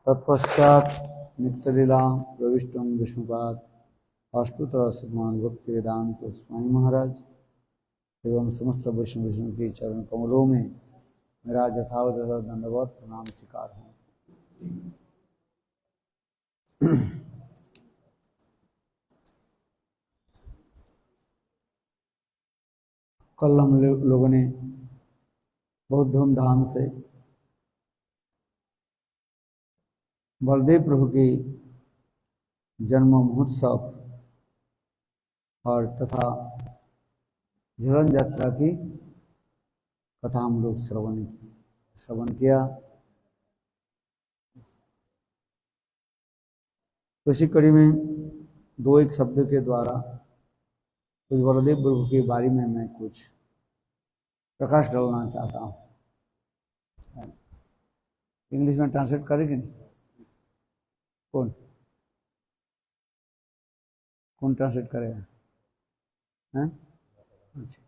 तत्पश्चात नित्य लीला प्रविष्टम विष्णुपाद अष्टोत्तर श्रीमान भक्ति वेदांत स्वामी महाराज एवं समस्त विष्णु के चरण कमलों में मेरा यथावत दंडवत प्रणाम स्वीकार है। कल हम लोगों ने बहुत धूमधाम से बलदेव प्रभु की जन्म महोत्सव और तथा झूलन यात्रा की कथा हम लोग श्रवण किया। उसी कड़ी में दो एक शब्द के द्वारा कुछ बलदेव प्रभु के बारे में मैं कुछ प्रकाश डालना चाहता हूँ। इंग्लिश में ट्रांसलेट करेंगे नहीं? कौन ट्रांसलेट करेगा? हैं? अच्छा।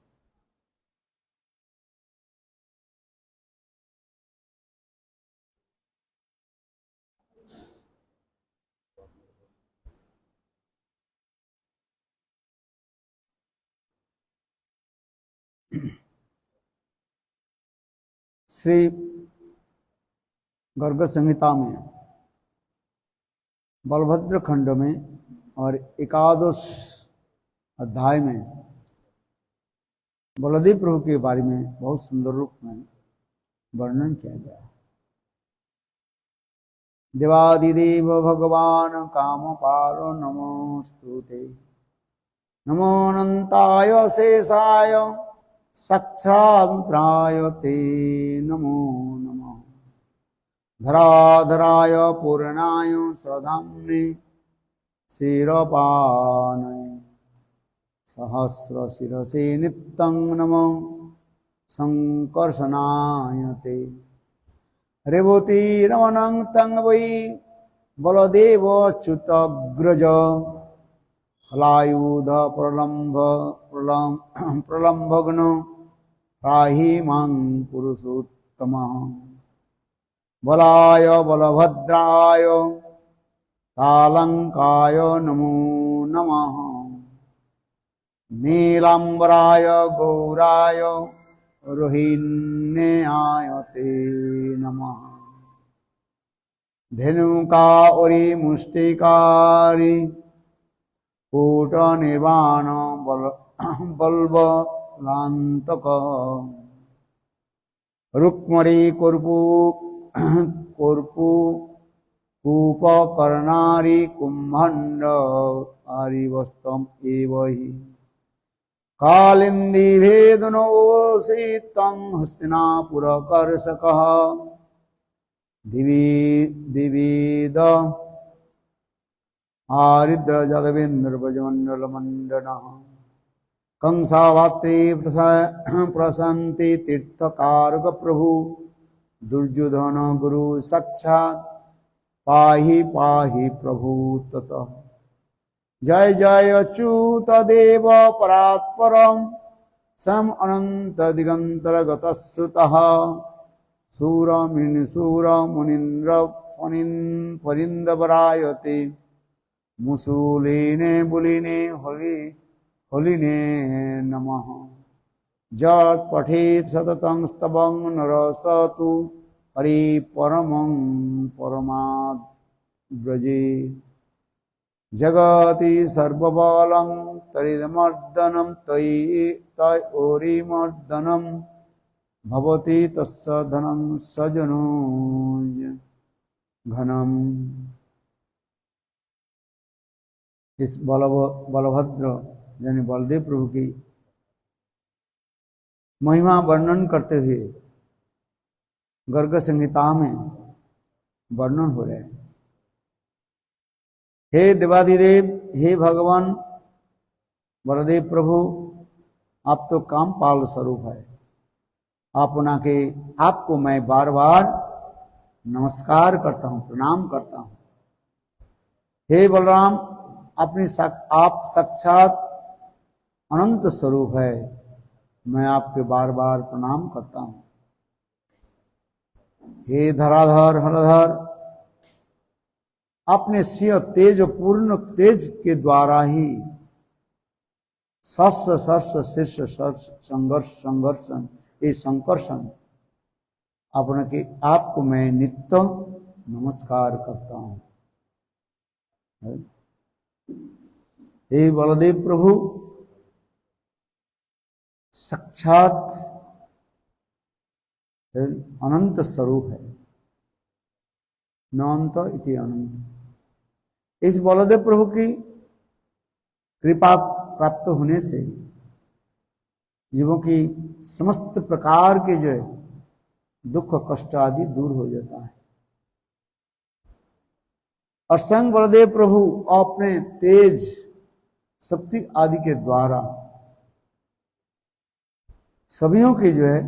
श्री गर्ग संहिता में बलभद्र खंड में और एकादश अध्याय में बलदेव प्रभु के बारे में बहुत सुंदर रूप में वर्णन किया गया। देवादिदेव भगवान कामपालो नमोस्तुते, नमो अनंताय शेषाय सक्षाप्राय ते नमो नमः। धराधराय पूर्णाय सधाम्ने शिरपानय सहस्र शिरसे नित्यं नमो संकर्षणाय ते। रेवतीरमणं तं वै बलदेवच्युतग्रज हलायुध प्रलम्भग्न पाहि मां पुरुषोत्तमः। बलाय बलभद्राय तालंकाय नमो नमः। नीलांबराय गौराय रोहिण्याय ते नमः। धेनुकावरी मुष्टिकारी कूट निर्वाण बल्बलान्तक रुक्मणी कुर्पु कूपकर्णारी कुम्भंड आरिवस्तम एव हि। कालिंदी भेदनोषितं हस्तिनापुरकर्षकः दिवीद आरिद्र जलवेन्द्रव्रजमण्डलमण्डनः। कंसावाते प्रसन्ति तीर्थकारक प्रभु दुर्योधन गुरु साक्षात् पाहि पाहि प्रभु ततः। जय जय अच्युत देव परात्परम सम अनंत दिगंतरगतश्रुतः। सूर मुनीन्द्र फणीन्द्रवरायते मुसूलिने बुलिने होलिने नमः। जत् पठेत् सततं स्तवं नरसतु हरि परमं परमाद् ब्रजे। जगति सर्वबलं तरिदमर्दनं तयोरिमर्दनं भवति तस्य धनं सजनो घनम। इस बलभद्र यानी बलदेव प्रभु की महिमा वर्णन करते हुए गर्ग संहिता में वर्णन हो रहे हैं। हे देवादिदेव, हे भगवान बलदेव प्रभु, आप तो कामपाल स्वरूप है। आपको मैं बार बार नमस्कार करता हूँ, प्रणाम करता हूँ। हे बलराम, आप साक्षात अनंत स्वरूप है, मैं आपके बार बार प्रणाम करता हूं। हे धराधर हरधर, अपने सिंह तेज पूर्ण तेज के द्वारा ही शस्त्र शस्त्र शीर्ष संघर्षण ये संकर्षण अपने के आपको मैं नित्य नमस्कार करता हूं। हे बलदेव प्रभु, साक्षात अनंत स्वरूप है, नंत इति अनंत। इस बलदेव प्रभु की कृपा प्राप्त होने से जीवों की समस्त प्रकार के जो है दुख कष्ट आदि दूर हो जाता है। और स्वयं बलदेव प्रभु अपने तेज शक्ति आदि के द्वारा सभीयों के जो है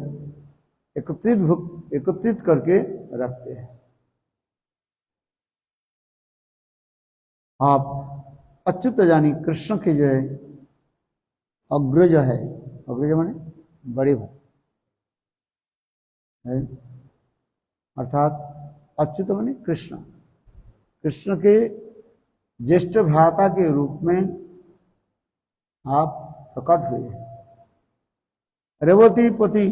एकत्रित करके रखते हैं। आप अच्युत यानी कृष्ण के जो है अग्रज है, अग्रज माने बड़े भाई है, अर्थात अच्युत माने कृष्ण, कृष्ण के ज्येष्ठ भ्राता के रूप में आप प्रकट हुए हैं। रेवती पति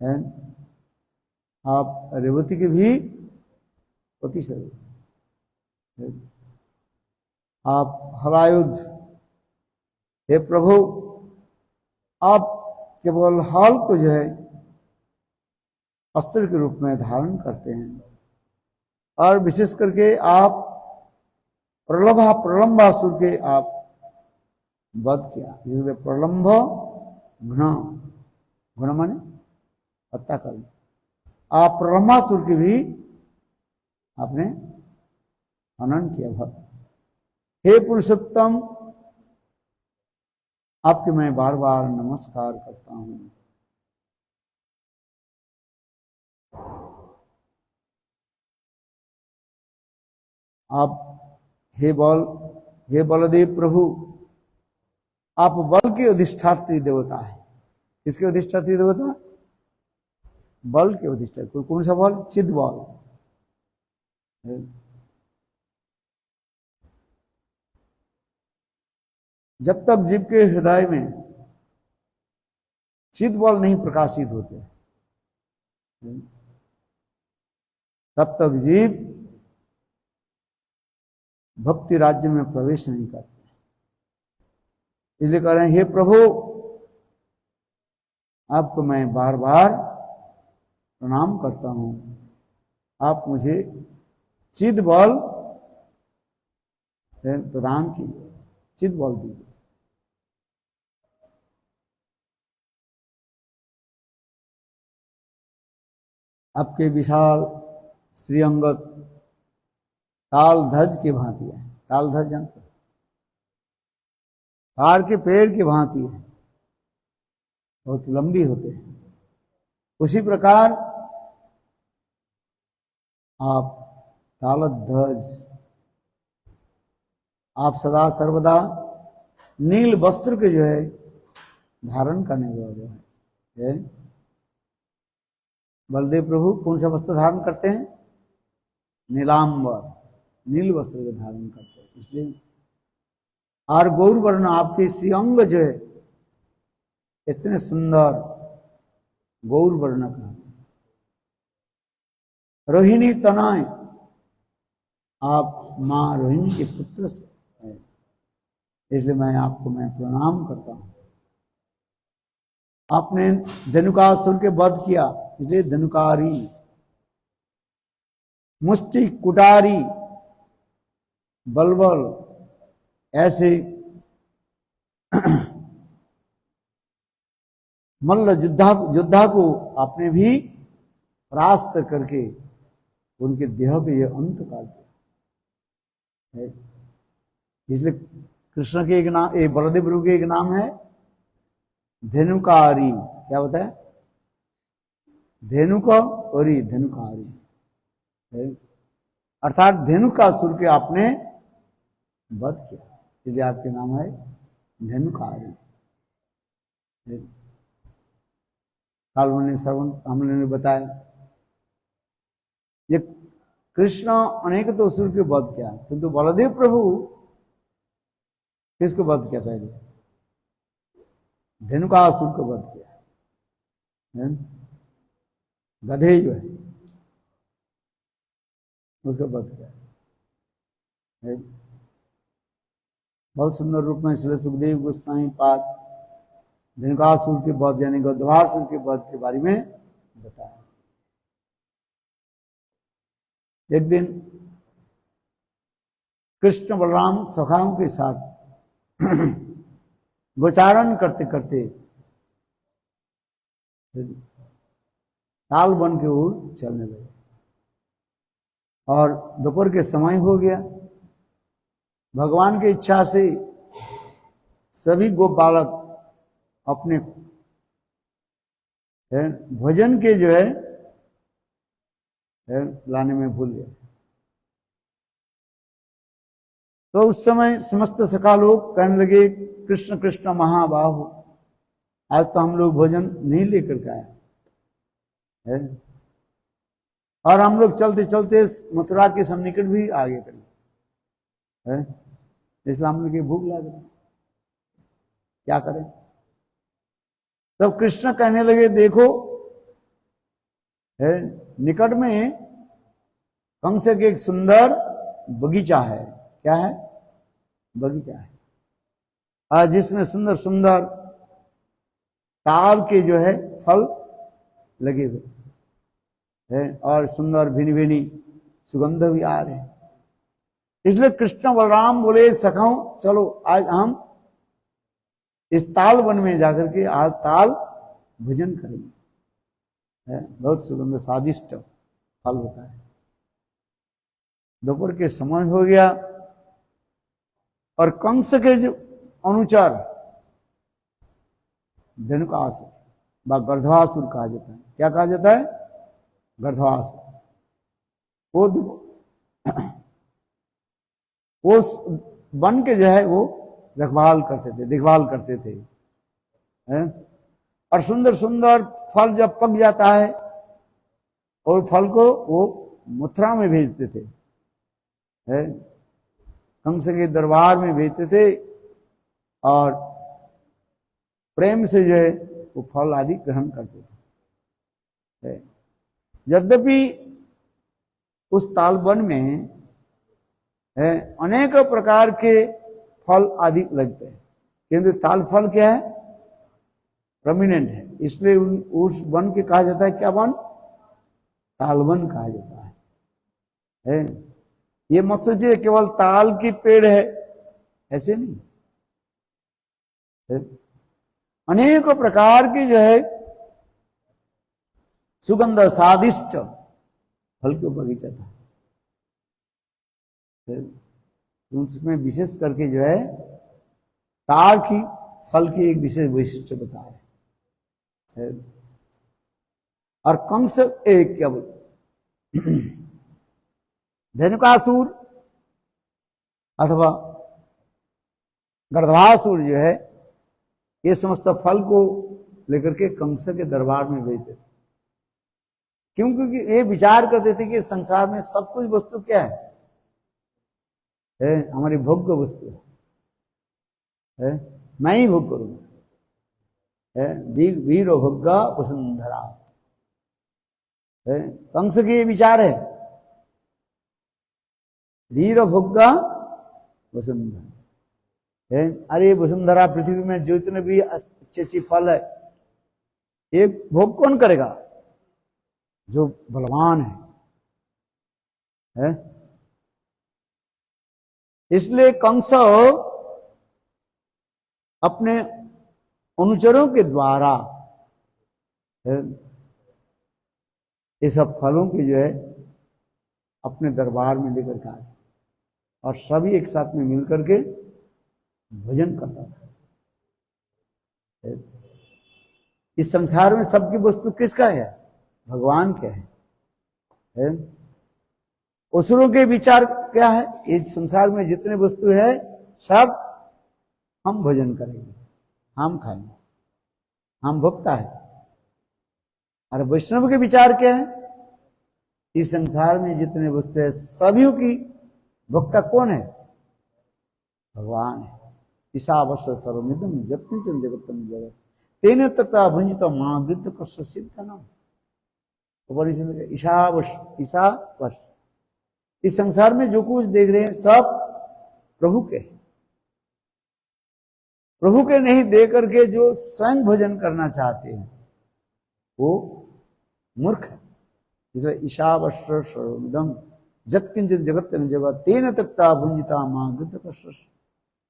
है, आप रेवती के भी पति स्वरूप, आप हलायुध, हे प्रभु आप केवल हल को जो है अस्त्र के रूप में धारण करते हैं। और विशेष करके आप प्रलंबासुर के आप वध किया, इसलिए प्रलंब घृण, घृण माने हत्या कर, आप प्रलंबासुर की भी आपने हनन किया। भक्त हे पुरुषोत्तम, आपके मैं बार बार नमस्कार करता हूं। आप हे बलदेव प्रभु, आप बल के अधिष्ठात्री देवता है। किसके अधिष्ठात्री देवता? बल के अधिष्ठात्री। कौन सा बल? चिद बल। जब तक जीव के हृदय में चिद बल नहीं प्रकाशित होते तब तक जीव भक्ति राज्य में प्रवेश नहीं करते। इसलिए कह रहे हैं, हे प्रभु आपको मैं बार बार प्रणाम करता हूं, आप मुझे चिद बल प्रदान कीजिए, चिद बल दीजिए। आपके विशाल श्रीअंगत ताल ध्वज के भांति है। ताल ध्वज जानते? ताड़ के पेड़ की भांति है, बहुत लंबी होते हैं। उसी प्रकार आप तालध्वज, आप सदा सर्वदा नील वस्त्र के जो है धारण करने वाले है। बलदेव प्रभु कौन सा वस्त्र धारण करते हैं? नीलांबर, नील वस्त्र को धारण करते हैं। इसलिए और गौर वर्ण आपके श्रीअंग जो है इतने सुंदर गौर वर्ण का, रोहिणी तनय, आप मां रोहिणी के पुत्र है, इसलिए मैं आपको मैं प्रणाम करता हूं। आपने धनुकासुर के वध किया, इसलिए धनुकारी, मुष्टि कुटारी, बलबल, ऐसे मल्ल योद्धा को आपने भी परास्त करके उनके देह के ये अंत कर दिया। इसलिए कृष्ण के एक नाम, एक बलदेव प्रभु के एक नाम है धेनुकारी। क्या बताया? धेनु का और धेनुकारी, अर्थात धेनुकासुर के आपने वध किया, इसलिए आपके नाम है धनुकार्य। काल श्रवण हमने ने बताया, ये कृष्ण अनेक तो असुर के वध किया, किंतु बलदेव प्रभु किसको वध किया? पहले धनुकासुर को वध किया। गधे जो है उसको वध किया। बहुत सुंदर रूप में श्री सुखदेव गोस्वामी पाद धनुकासुर के वध यानी गंधर्वासुर के वध के बारे में बताया। एक दिन कृष्ण बलराम सखाओं के साथ गोचारण करते करते ताल बन के ओर चलने लगे और दोपहर के समय हो गया। भगवान की इच्छा से सभी गोप बालक अपने भोजन के जो है लाने में भूल गए। तो उस समय समस्त सखा लोग कहने लगे, कृष्ण कृष्ण महाबाहु, आज तो हम लोग भोजन नहीं लेकर के आए है, और हम लोग चलते चलते मथुरा के सन्निकट भी आगे करें है, इसलिए हम लोग की भूख लग रही, क्या करें? तब कृष्ण कहने लगे, देखो है निकट में कंस के एक सुंदर बगीचा है। क्या है? बगीचा है, और जिसमें सुंदर सुंदर ताल के जो है फल लगे हुए है और सुंदर भिनी भिनी सुगंध भी आ रहे हैं। इसलिए कृष्ण बलराम बोले, सखाओ चलो आज हम इस ताल वन में जाकर के आज ताल भोजन करेंगे। बहुत सुगंध स्वादिष्ट फल होता है। दोपहर के समय हो गया और कंस के जो अनुचर धनुकासुर व गंधर्वासुर कहा जाता है। क्या कहा जाता है? गंधर्वासुर। वो वन के जो है वो रखवाल करते थे, देखभाल करते थे है? और सुंदर सुंदर फल जब पक जाता है और फल को वो मथुरा में भेजते थे है? कंस के दरबार में भेजते थे और प्रेम से जो है वो फल आदि ग्रहण करते थे। यद्यपि उस तालवन में है अनेक प्रकार के फल आदि लगते हैं, किंतु ताल फल क्या है? प्रोमिनेंट है, इसलिए उस वन के कहा जाता है क्या वन? तालवन कहा जाता है? ये मत सोचिए केवल ताल की पेड़ है, ऐसे नहीं है। अनेक प्रकार की जो है सुगंध स्वादिष्ट फल के बगीचा था। उसमें विशेष करके जो है ताल की फल की एक विशेष वैशिष्ट्य बता है। और कंस एक क्या बोल धनुकासुर अथवा गंधर्वासुर जो है ये समस्त फल को लेकर के कंस के दरबार में भेजते थे। क्योंकि ये विचार करते थे कि संसार में सब कुछ वस्तु क्या है? हमारी भोग्य वस्तु है, मैं ही भोग करूंगा। वीर भोग्गा वसुंधरा, कंस के ये विचार है, वीर भोग्गा वसुंधरा। अरे वसुंधरा पृथ्वी में जो इतने भी अच्छे अच्छे फल है, ये भोग कौन करेगा? जो बलवान है? इसलिए कंस अपने अनुचरों के द्वारा ये सब फलों की जो है अपने दरबार में लेकर के आए और सभी एक साथ में मिलकर के भोजन करता था। इस संसार में सबकी वस्तु किसका है? भगवान के है? असुरों के विचार क्या है? इस संसार में जितने वस्तु है सब हम भोजन करेंगे, हम खाएंगे, हम भोक्ता है। और वैष्णव के विचार क्या है? इस संसार में जितने वस्तु है सभी की भोक्ता कौन है? भगवान है। ईशावश्य सर्वमिदं यत्किंचन जगत्तम जगत तेन तथा भुंजित मां वृद्ध कस्य सिद्धनम। ईशावश्य, इस संसार में जो कुछ देख रहे हैं सब प्रभु के, प्रभु के नहीं दे करके जो स्वयं भोजन करना चाहते हैं वो मूर्ख है। ईशावश्य सर्वमिदं यत्किंचन जगत्तम जगत तेन तथा भुंजिता मां वृद्ध कस्य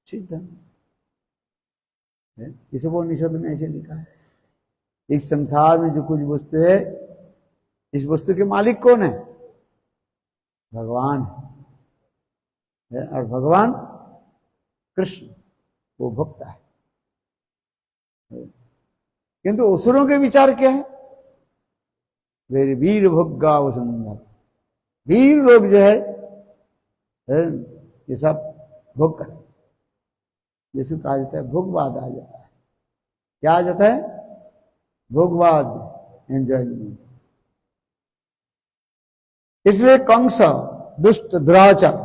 सिद्धनम। इसे वो निषद में ऐसे लिखा है, इस संसार में जो कुछ वस्तु है इस वस्तु के मालिक कौन है? भगवान है। और भगवान कृष्ण वो भोक्ता है। किंतु असुरों के विचार क्या है? वे वीर भोग्गा वसुंधरा, वीर लोग जो है ये सब भोग करें, जिसको कहा जाता है भोगवाद आ जाता है। क्या आ जाता है? भोगवाद, एंजॉयमेंट। इसलिए कंस दुष्ट दुराचार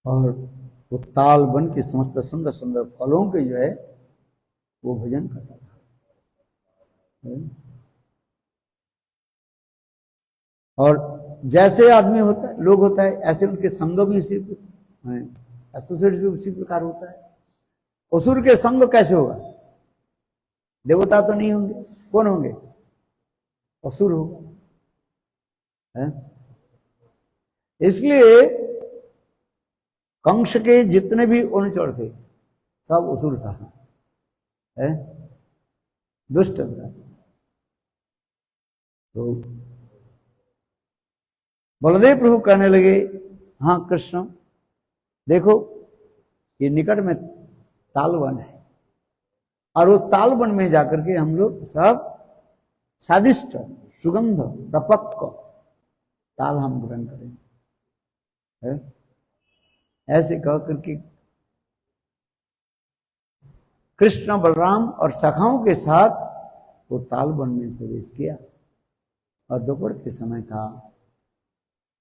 और वो ताल बन के समस्त सुंदर सुंदर फलों के जो है वो भोजन करता था। और जैसे आदमी होता है, लोग होता है, ऐसे उनके संग भी उसी एसोसिएट भी उसी प्रकार होता है। असुर के संग कैसे होगा? देवता तो नहीं होंगे, कौन होंगे? असुर होगा। इसलिए कंस के जितने भी अनुचर थे सब असुर था, दुष्ट। तो बलदेव प्रभु कहने लगे, हाँ कृष्ण देखो ये निकट में तालवन है और वो तालवन में जाकर के हम लोग सब स्वादिष्ट सुगंध प्रपक्व ताल हम ग्रहण करेंगे। ऐसे कह करके कृष्ण बलराम और सखाओं के साथ वो तालवन में प्रवेश किया। और दोपहर के समय था।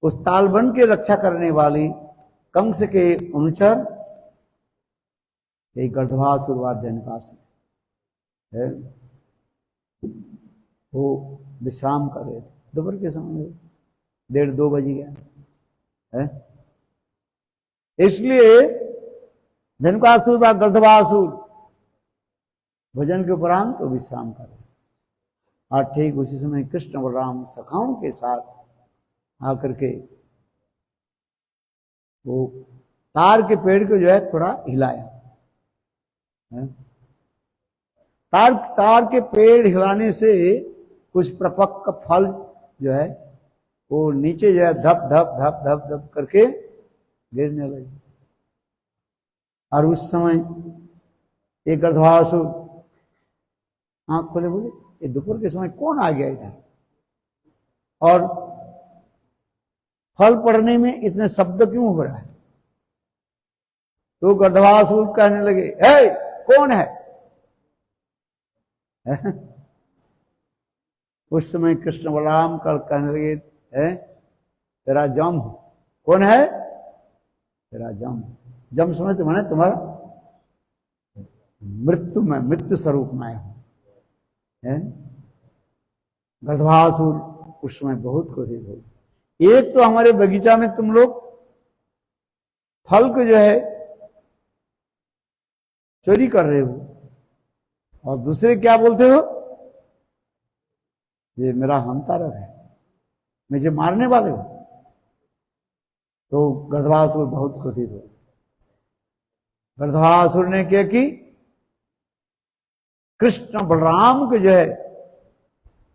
उस तालवन के रक्षा करने वाली कंस के अनुचर एक गर्दभासुरवाद्यनकासुर है, वो विश्राम कर रहे थे। दोपहर के समय 1:30-2 बज गया है। इसलिए धनकासुर व गर्दभासुर भोजन के उपरांत तो विश्राम कर रहे। और ठीक उसी समय कृष्ण बलराम सखाओं के साथ आकर के वो तार के पेड़ को जो है थोड़ा हिलाया। तार के पेड़ हिलाने से कुछ प्रपक्व फल जो है वो नीचे जो है धप धप धप धप धप करके गिरने लगे। और उस समय एक गर्दभासुर आंख खोले, बोले ये दोपहर के समय कौन आ गया इधर और फल पड़ने में इतने शब्द क्यों हो रहा है? तो गर्दभासुर कहने लगे, हे कौन है? उस समय कृष्ण बलराम कल कहने लगे, है तेरा जम। कौन है? तेरा जम। जम समझते माने तुम्हारा मृत्यु में, मृत्यु स्वरूप में हूं। गर्दभासुर उस समय बहुत क्रोधित हो। एक तो हमारे बगीचा में तुम लोग फल को जो है चोरी कर रहे हो, और दूसरे क्या बोलते हो? ये मेरा हंतारक है, मुझे मारने वाले हो। तो गर्दभासुर बहुत क्रोधित हो। गर्दभासुर ने क्या की? कृष्ण बलराम को जो है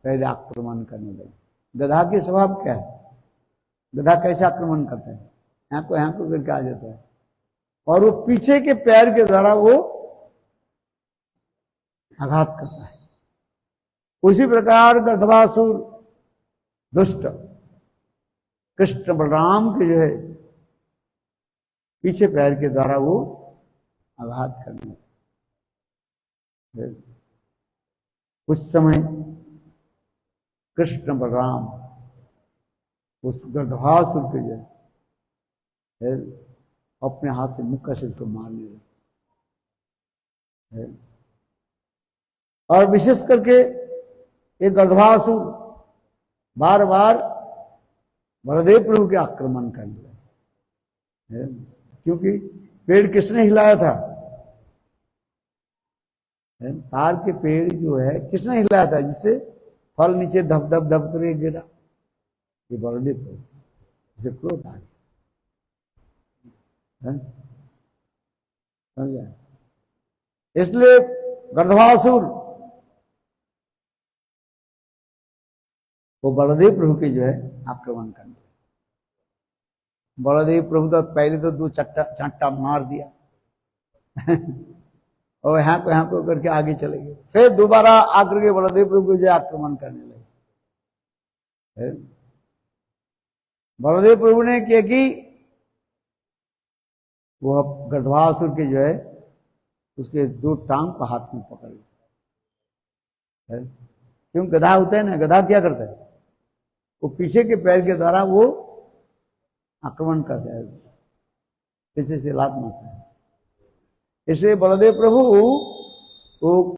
पहले आक्रमण करने लगे। गधा के स्वभाव क्या है? गधा कैसे आक्रमण करता है? यहाँ को करके आ जाता है और वो पीछे के पैर के द्वारा वो आघात करता है। उसी प्रकार गर्दभासुर दुष्ट कृष्ण बलराम के जो है पीछे पैर के द्वारा वो आघात करने लगे। उस समय कृष्ण बलराम उस गंधर्वासुर के जो है अपने हाथ से मुक्का से उसको मारने लगे। और विशेष करके एक गंधर्वासुर बार बार बलदेव प्रभु के आक्रमण करने लगे, क्योंकि पेड़ किसने हिलाया था? तार के पेड़ जो है किसने हिलाया था, जिससे फल नीचे धप धप धप करके गिरा? ये बलदेव प्रभु, इसे क्रोध आ गया। इसलिए गंधर्वासुर वो बलदेव प्रभु के जो है आक्रमण करने लगे। बलदेव प्रभु तो पहले तो 2 चांटा मार दिया और यहाँ पे करके आगे चले गए। फिर दोबारा आकर के बलदेव प्रभु को जो आक्रमण करने लगे। बलदेव प्रभु ने क्या कि वो गंधर्वासुर के जो है उसके 2 टांग को हाथ में पकड़ लिया। क्यों? गधा होता है ना, गधा क्या करता है? वो पीछे के पैर के द्वारा वो आक्रमण करता है, पीछे से लात मारता है। इसलिए बलदेव प्रभु वो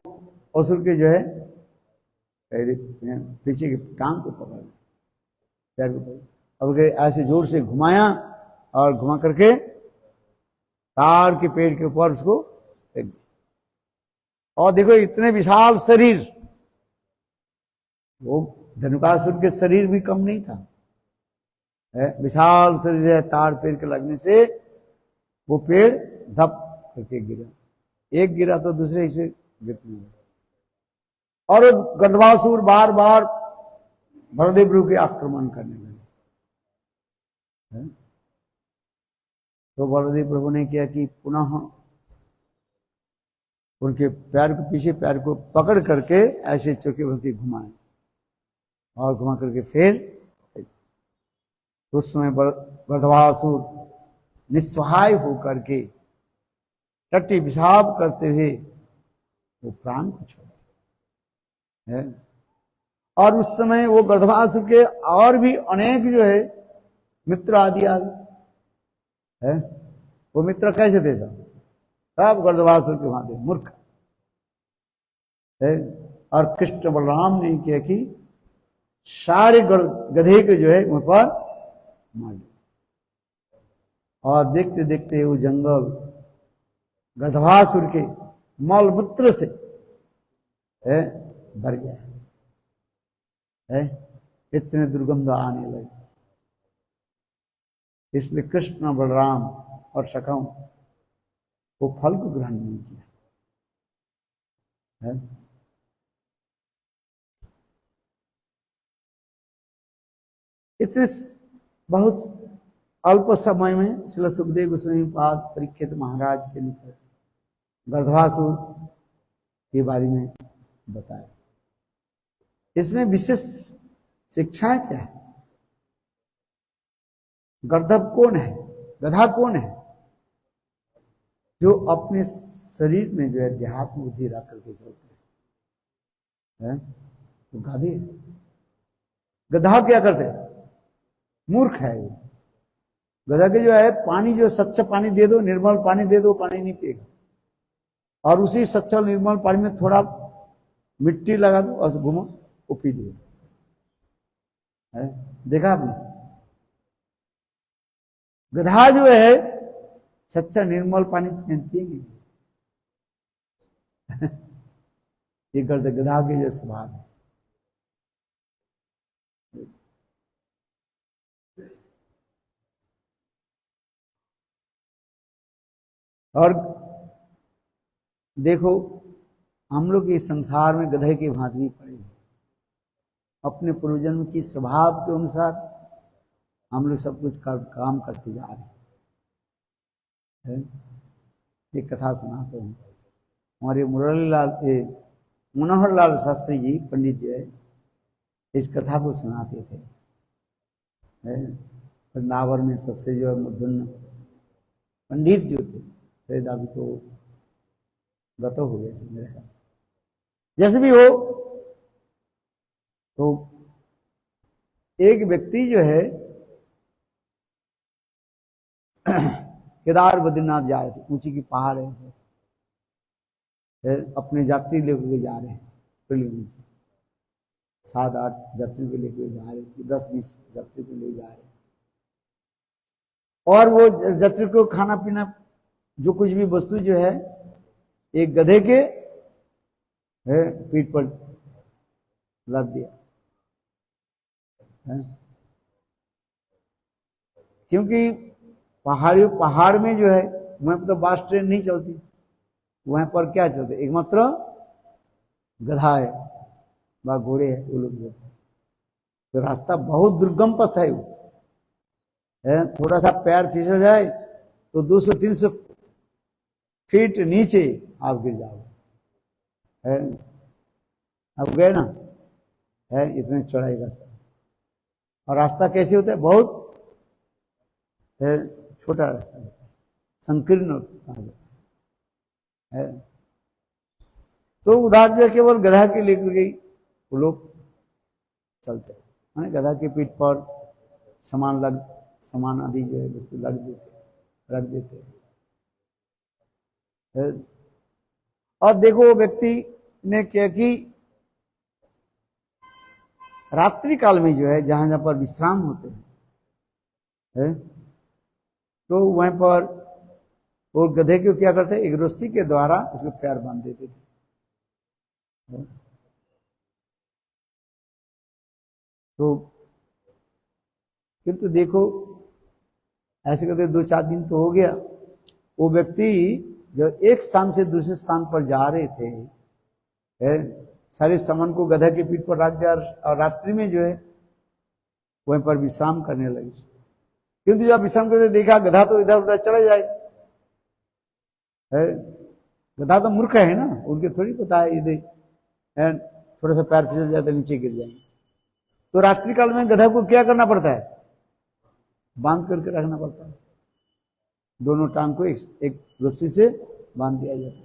असुर के जो है पीछे के टांग को पकड़ लिया, पैर को पकड़, अब ऐसे जोर से घुमाया और घुमा करके तार के पेड़ के ऊपर उसको फेंक दिया। और देखो इतने विशाल शरीर, वो धनुकासुर के शरीर भी कम नहीं था, विशाल शरीर है। तार पेड़ के लगने से वो पेड़ धप करके गिरा, एक गिरा तो दूसरे से गिरने लगा। और गंधर्वासुर बार बार बलदेव प्रभु के आक्रमण करने लगे। तो बलदेव प्रभु ने किया कि पुनः उनके पैर को, पीछे पैर को पकड़ करके ऐसे चौके भर के घुमाए और घुमा करके फिर उस समय गंधर्वासुर निस्सहाय होकर के टट्टी पिशाब करते हुए वो प्राण को छोड़ा है। और उस समय वो गंधर्वासुर के और भी अनेक जो है मित्र आदि आ गए है। वो मित्र कैसे थे? सब गंधर्वासुर के वहां थे, मूर्ख है। और कृष्ण बलराम ने किया कि सारे गधे के जो है उन पर मार दिया। और देखते देखते वो जंगल गंधर्वासुर के मल मूत्र से है भर गया है। इतने दुर्गंध आने लगे। इसलिए कृष्ण बलराम और सखा वो फल को ग्रहण नहीं किया है। इतने बहुत अल्प समय में श्री सुखदेव गोस्वामी पाद परीक्षित महाराज के निकट गंधर्वासुर के बारे में बताया। इसमें विशेष शिक्षाएं क्या है? गंधर्व कौन है? गधा कौन है? जो अपने शरीर में जो है देहात्म बुद्धि रख करके चलते हैं, तो गधे। गधा क्या करते हैं? मूर्ख है वो। गधा के जो है पानी, जो सच्चा पानी दे दो, निर्मल पानी दे दो, पानी नहीं पिएगा। और उसी सच्चा निर्मल पानी में थोड़ा मिट्टी लगा दो और घूमो, वो पी लियो। देखा आपने? गधा जो है सच्चा निर्मल पानी पिएंगे ये करते गधा के जो स्वभाव है। और देखो हम लोग इस संसार में गधे की भांति भी पड़े हैं। अपने पूर्वजन्म की स्वभाव के अनुसार हम लोग सब कुछ काम करते जा रहे हैं। एक कथा सुनाता हूँ। हमारे मनोहर लाल शास्त्री जी पंडित जी है, इस कथा को सुनाते थे। है। वृंदावन में सबसे जो है मुद्दन पंडित जो थे शायद अभी तो गत हो गए थे मेरे ख्याल से। जैसे भी हो, तो एक व्यक्ति जो है केदार बद्रीनाथ जा रहे थे, ऊंची की पहाड़ है, अपने यात्री लेकर के जा रहे हैं, पिलीभीत 7-8 यात्री को लेकर जा रहे हैं, 10-20 यात्री को ले जा रहे हैं। और वो यात्री को खाना पीना जो कुछ भी वस्तु जो है एक गधे के पीठ पर लद दिया है। क्योंकि पहाड़ में जो है वहां पर तो बस ट्रेन नहीं चलती, वहां पर क्या चलते, एकमात्र गधा है व घोड़े है, वो लोग होते हैं। तो रास्ता बहुत दुर्गम पथ है वो है, थोड़ा सा पैर फिसल जाए तो 200-300 फीट नीचे आप गिर जाओगे है। अब गए ना है, इतने चौड़ाई रास्ता। और रास्ता कैसे होता है, बहुत छोटा रास्ता होता है, संकीर्ण है। तो उधर जो केवल गधा के लेकर गई, वो लोग चलते हैं, गधा के पीठ पर सामान आदि जो है वस्तु रख देते हैं। और देखो वो व्यक्ति ने क्या कि रात्रि काल में जो है जहां जहां पर विश्राम होते हैं तो वहां पर वो गधे को क्या करते, एक रस्सी के द्वारा उसके पैर बांध देते थे। तो किंतु देखो ऐसे करते 2-4 दिन तो हो गया, वो व्यक्ति जो एक स्थान से दूसरे स्थान पर जा रहे थे सारे सामान को गधा के पीठ पर रख दिया, और रात्रि में जो है वहीं पर विश्राम करने लगे। किंतु जब विश्राम करते देखा गधा तो इधर उधर चला जाएगा, गधा तो मूर्ख है ना, उनके थोड़ी पता है इधर थोड़ा सा पैर फिसल जाए तो नीचे गिर जाएंगे। तो रात्रि काल में गधा को क्या करना पड़ता है, बांध करके रखना पड़ता है, दोनों टांग को एक रस्सी से बांध दिया जाता है,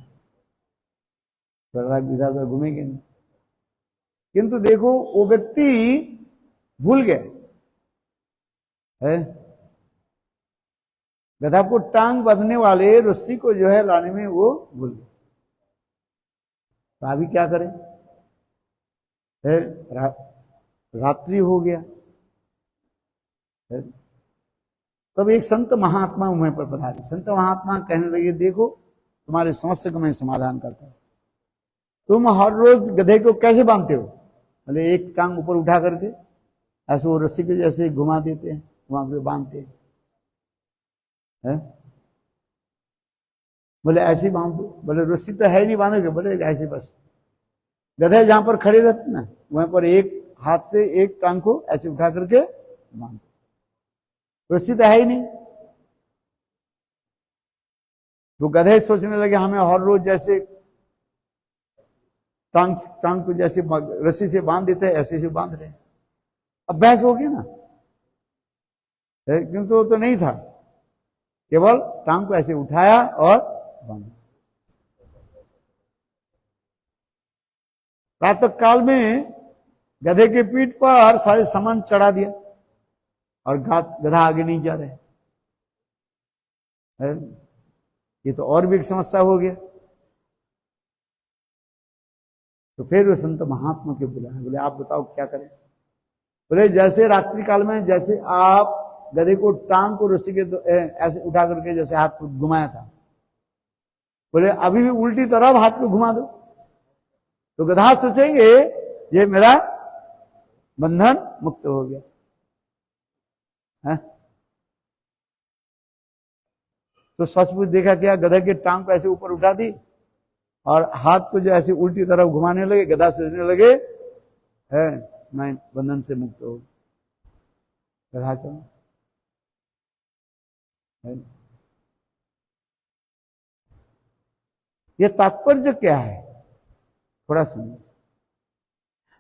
इधर उधर घूमेंगे नहीं। किंतु देखो वो व्यक्ति भूल गया है, गधा को टांग बांधने वाले रस्सी को जो है लाने में वो भूल गया। तो अभी क्या करें, रात्रि हो गया है। तब एक संत महात्मा मुझ पर पधारे। संत महात्मा कहने लगे, देखो तुम्हारे समस्या का मैं समाधान करता हूं। तुम हर रोज गधे को कैसे बांधते हो, बोले एक टांग ऊपर उठा करके ऐसे वो रस्सी को जैसे घुमा देते हैं, वहां पे बांधते हैं है? बोले ऐसे ही बांध दो। बोले रस्सी तो है नहीं बांधोगे, बोले ऐसे बस गधे जहां पर खड़े रहते ना वहां पर एक हाथ से एक टांग को ऐसे उठा करके बांध, रस्सी तो है ही नहीं। तो गधे सोचने लगे हमें हर रोज जैसे टांग को जैसे रस्सी से बांध देते हैं ऐसे से बांध रहे हैं। अब बहस हो गया ना, किंतु वो तो नहीं था, केवल टांग को ऐसे उठाया और बांधा। प्रातः काल में गधे के पीठ पर सारे सामान चढ़ा दिया और गधा आगे नहीं जा रहे है। ये तो और भी एक समस्या हो गया। तो फिर वो संत महात्मा के बुलाया, बोले आप बताओ क्या करें। बोले जैसे रात्रि काल में जैसे आप गधे को टांग को रस्सी के ऐसे उठा करके जैसे हाथ को घुमाया था, बोले अभी भी उल्टी तरफ हाथ को घुमा दो तो गधा सोचेंगे ये मेरा बंधन मुक्त हो गया है? तो सचमुच देखा क्या, गधा के टांग को ऐसे ऊपर उठा दी और हाथ को जो ऐसे उल्टी तरफ घुमाने लगे, गधा सोचने लगे है मैं बंधन से मुक्त हो गधा चलो है। ये तात्पर्य क्या है, थोड़ा सुनिए।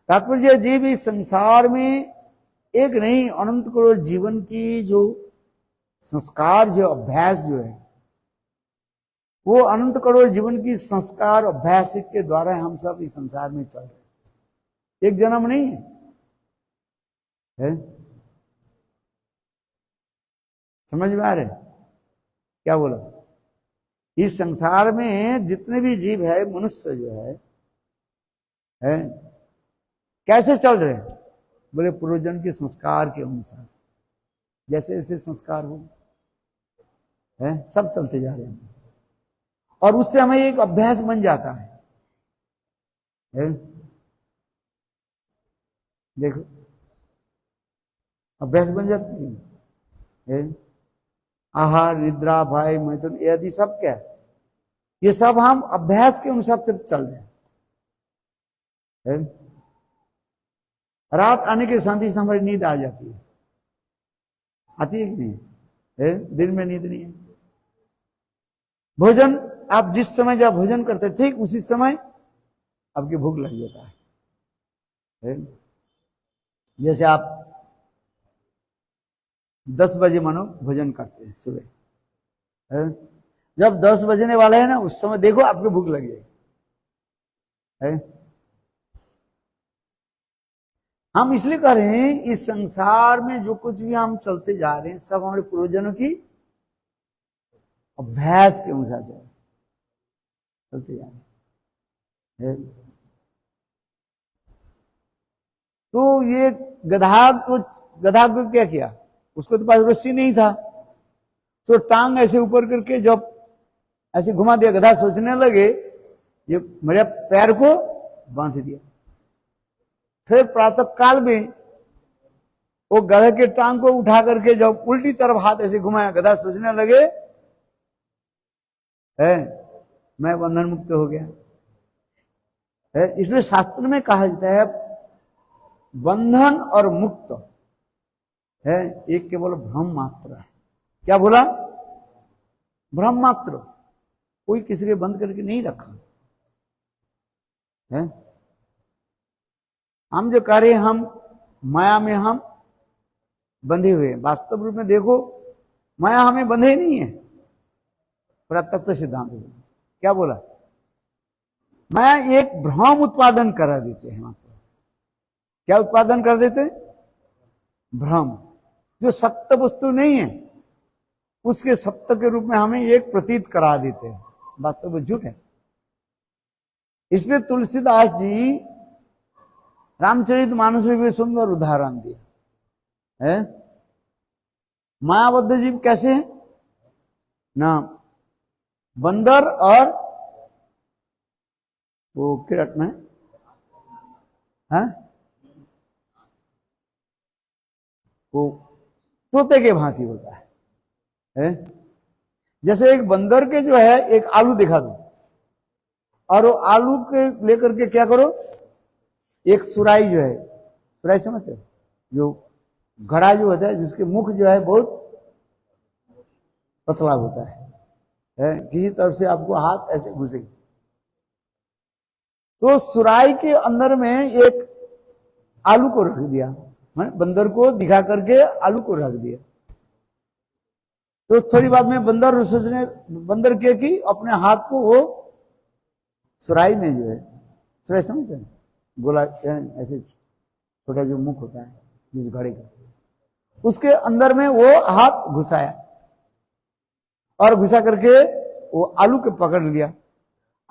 तात्पर्य जीव इस संसार में एक नहीं, अनंत करोड़ जीवन की जो संस्कार, जो अभ्यास जो है, वो अनंत करोड़ जीवन की संस्कार अभ्यास के द्वारा हम सब इस संसार में चल रहे हैं। एक जन्म नहीं है? समझ में आ रहे क्या बोला? इस संसार में जितने भी जीव है, मनुष्य जो है कैसे चल रहे हैं? बोले पूर्वजन्म के संस्कार के अनुसार, जैसे जैसे संस्कार हो है सब चलते जा रहे हैं, और उससे हमें एक अभ्यास बन जाता है? देखो अभ्यास बन जाता है। आहार, निद्रा, भय, मैथुन, यदि सब क्या है, ये सब हम अभ्यास के अनुसार से चल रहे हैं। रात आने के साथ ही हमारी नींद आ जाती है, आती है कि नहीं है? दिन में नींद नहीं है। भोजन आप जिस समय जब भोजन करते हैं, ठीक उसी समय आपकी भूख लग जाता है। जैसे आप 10 बजे मानो भोजन करते हैं सुबह, जब 10 बजने वाला है ना, उस समय देखो आपको भूख लग जाएगी। हम इसलिए कह रहे हैं, इस संसार में जो कुछ भी हम चलते जा रहे हैं, सब हमारे पूर्वजनों की अभ्यास के अनुसार से चलते जा रहे हैं। तो ये गधा को क्या किया? उसको तो पास रस्सी नहीं था, तो टांग ऐसे ऊपर करके जब ऐसे घुमा दिया, गधा सोचने लगे ये मेरे पैर को बांध दिया। फिर प्रातः काल में वो गधे के टांग को उठा करके जब उल्टी तरफ हाथ ऐसे घुमाया, गधा सोचने लगे है मैं बंधन मुक्त हो गया है। इसलिए शास्त्र में कहा जाता है बंधन और मुक्त है एक केवल भ्रम मात्र है। क्या बोला? भ्रम मात्र, कोई किसी के बंद करके नहीं रखा है। हम जो कार्य हम माया में हम बंधे हुए हैं, वास्तव रूप में देखो माया हमें बंधे नहीं है। पूरा तत्व सिद्धांत क्या बोला? माया एक भ्रम उत्पादन करा देते हैं मात्र। क्या उत्पादन कर देते? भ्रम, जो सत्य वस्तु नहीं है उसके सत्य के रूप में हमें एक प्रतीत करा देते हैं, वास्तव में झूठ है। इसलिए तुलसीदास जी रामचरितमानस में भी सुंदर उदाहरण दिया है। मायाबद्ध जीव कैसे है ना? बंदर और वो किरट में है वो तोते के भांति होता है। जैसे एक बंदर के जो है एक आलू दिखा दो, और वो आलू के लेकर के क्या करो, एक सुराई जो है, सुराई समझते हो, जो घड़ा जो होता है जिसके मुख जो है बहुत पतला होता है, किसी तरफ से आपको हाथ ऐसे घुसेगी, तो सुराई के अंदर में एक आलू को रख दिया, बंदर को दिखा करके आलू को रख दिया। तो थोड़ी बाद में बंदर सोचने, बंदर क्या की अपने हाथ को वो सुराई में जो है, सुराई समझते हैं, गोला ऐसे छोटा जो मुख होता है जिस घड़े का, उसके अंदर में वो हाथ घुसाया और घुसा करके वो आलू के पकड़ लिया।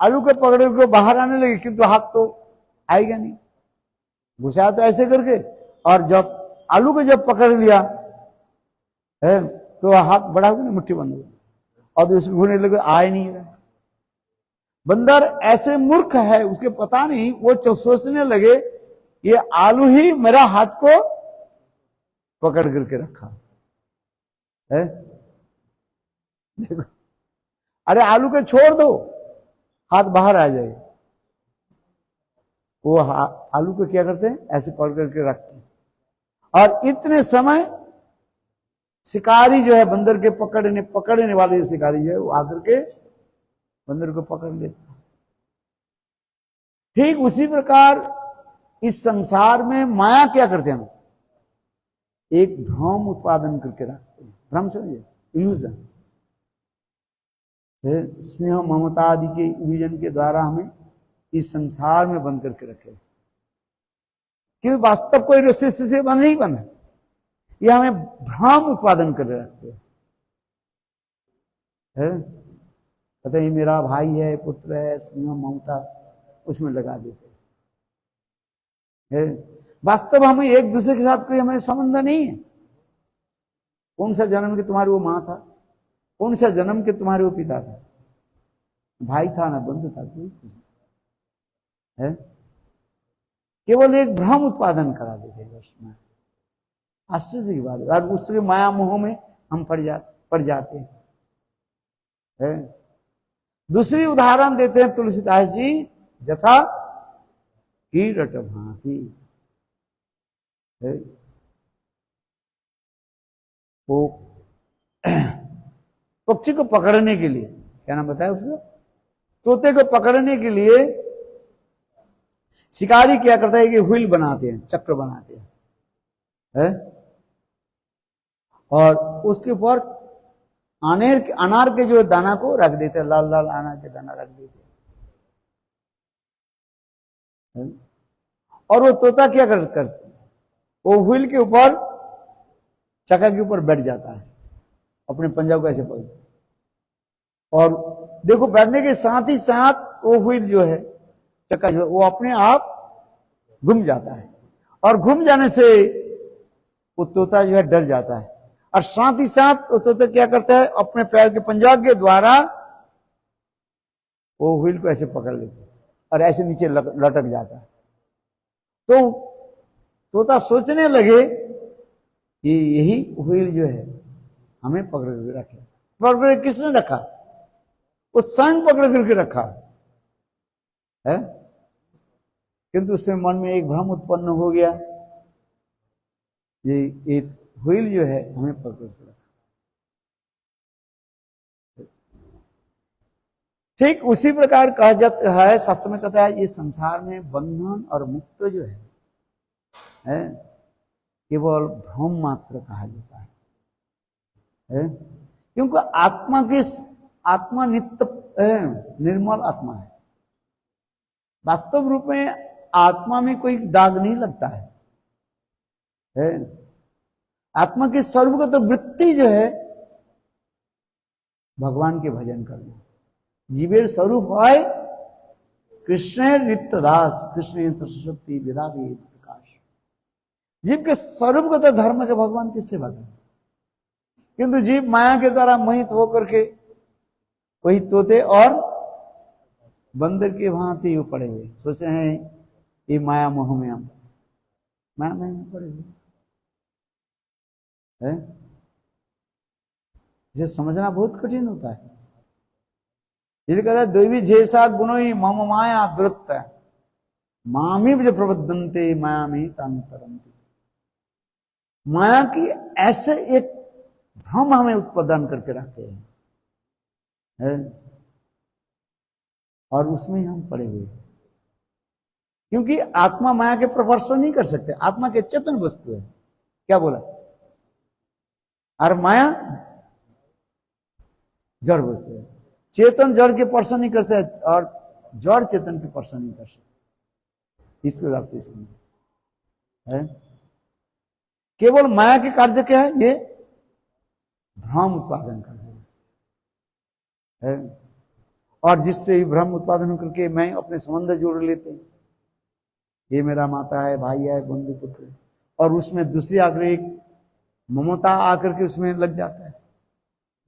आलू के पकड़ के बाहर आने लगे, किंतु हाथ तो आएगा नहीं, घुसाया तो ऐसे करके, और जब आलू को जब पकड़ लिया है तो हाथ बढ़ा हुआ मुट्ठी बंद हो गई, और उसको घूरने लगे, आ ही नहीं रहा। बंदर ऐसे मूर्ख है, उसके पता नहीं, वो सोचने लगे ये आलू ही मेरा हाथ को पकड़ करके रखा है। देखो, अरे आलू को छोड़ दो, हाथ बाहर आ जाए। वो आलू को क्या करते हैं, ऐसे पकड़ करके रखते हैं, और इतने समय शिकारी जो है बंदर के पकड़ने वाले शिकारी जो है वो आकर के बंदर को पकड़ लेता। ठीक उसी प्रकार इस संसार में माया क्या करते हैं, एक भ्रम उत्पादन करके रखते हैं। भ्रम समझिए, इल्यूजन। स्नेह ममता आदि के इल्यूजन के द्वारा हमें इस संसार में बंद करके रखे, क्योंकि वास्तव कोई रस्सी से बंद नहीं बना, ये हमें भ्रम उत्पादन कर रखते हैं। पता ही मेरा भाई है, पुत्र है, स्नेह ममता उसमें लगा देते हैं। वास्तव हमें एक दूसरे के साथ कोई हमें संबंध नहीं है। कौन सा जन्म के तुम्हारी वो माँ था, कौन सा जन्म के तुम्हारे वो पिता था, भाई था ना बंधु था, कोई है। केवल एक भ्रम उत्पादन करा देते हैं। आश्चर्य की बात है। और उसके माया मोह में हम पड़ जाते हैं। दूसरी उदाहरण देते हैं तुलसीदास जी, यथा कीरट भांति। वो पक्षी को पकड़ने के लिए, क्या नाम बताया उसको, तोते को पकड़ने के लिए शिकारी क्या करता है कि व्हील बनाते हैं, चक्र बनाते हैं, और उसके ऊपर अनार के जो दाना को रख देते हैं, लाल लाल अनार के दाना रख देते हैं। और वो तोता क्या करते हैं, वो व्हील के ऊपर, चक्का के ऊपर बैठ जाता है, अपने पंजा को ऐसे पकड़, और देखो बैठने के साथ ही साथ वो व्हील जो है, चक्का जो है, वो अपने आप घूम जाता है, और घूम जाने से वो तोता जो है डर जाता है, और साथ ही साथ वो तोता क्या करता है, अपने पैर के पंजा के द्वारा वो व्हील को ऐसे पकड़ लेता है और ऐसे नीचे लटक जाता है। तो तोता सोचने लगे कि यही व्हील जो है हमें पकड़ के रखे। पकड़ के किसने रखा, वो संग पकड़ करके रखा है, किंतु उसमें मन में एक भ्रम उत्पन्न हो गया, ये व्हील जो है हमें पकड़ के रखा। ठीक उसी प्रकार कहा जाता है, शास्त्र में कहता है, ये संसार में बंधन और मुक्त जो है केवल भ्रम मात्र कहा जाता है। क्योंकि आत्मा नित्य निर्मल आत्मा है। वास्तव रूप में आत्मा में कोई दाग नहीं लगता है। आत्मा की सर्वगत वृत्ति जो है भगवान के भजन करना। जीवेर स्वरूप है कृष्ण नित्य दास, कृष्ण शक्ति विदा वेद प्रकाश। जीव के स्वरूपगत धर्म के भगवान की सेवा करें, किंतु जीव माया के द्वारा मोहित होकर के वही तोते और बंदर के भांति वो पड़े हुए, सोच रहे हैं ये माया मोह में हम माया में पड़े हुए है। इसे समझना बहुत कठिन होता है। इसे कहता है दैवी जैसा गुणो ही मम माया दुरत्त मामी जो प्रबद्धन्ते माया में तान तरन्ति। माया की ऐसे एक भ्रम हमें उत्पादन करके रखते हैं, और उसमें हम पड़े हुए, क्योंकि आत्मा माया के प्रपर्श नहीं कर सकते। आत्मा के चेतन वस्तु है, क्या बोला, और माया जड़ वस्तु है। चेतन जड़ के स्पर्श नहीं करते और जड़ चेतन के स्पर्श नहीं कर सकते। इसको आपसे समझ, केवल माया के कार्य क्या है, ये भ्रम उत्पादन कर है, और जिससे भ्रम उत्पादन करके मैं अपने संबंध जोड़ लेते हैं, ये मेरा माता है, भाई है, बंधु पुत्र है, और उसमें दूसरी आकर एक ममता आकर के उसमें लग जाता है।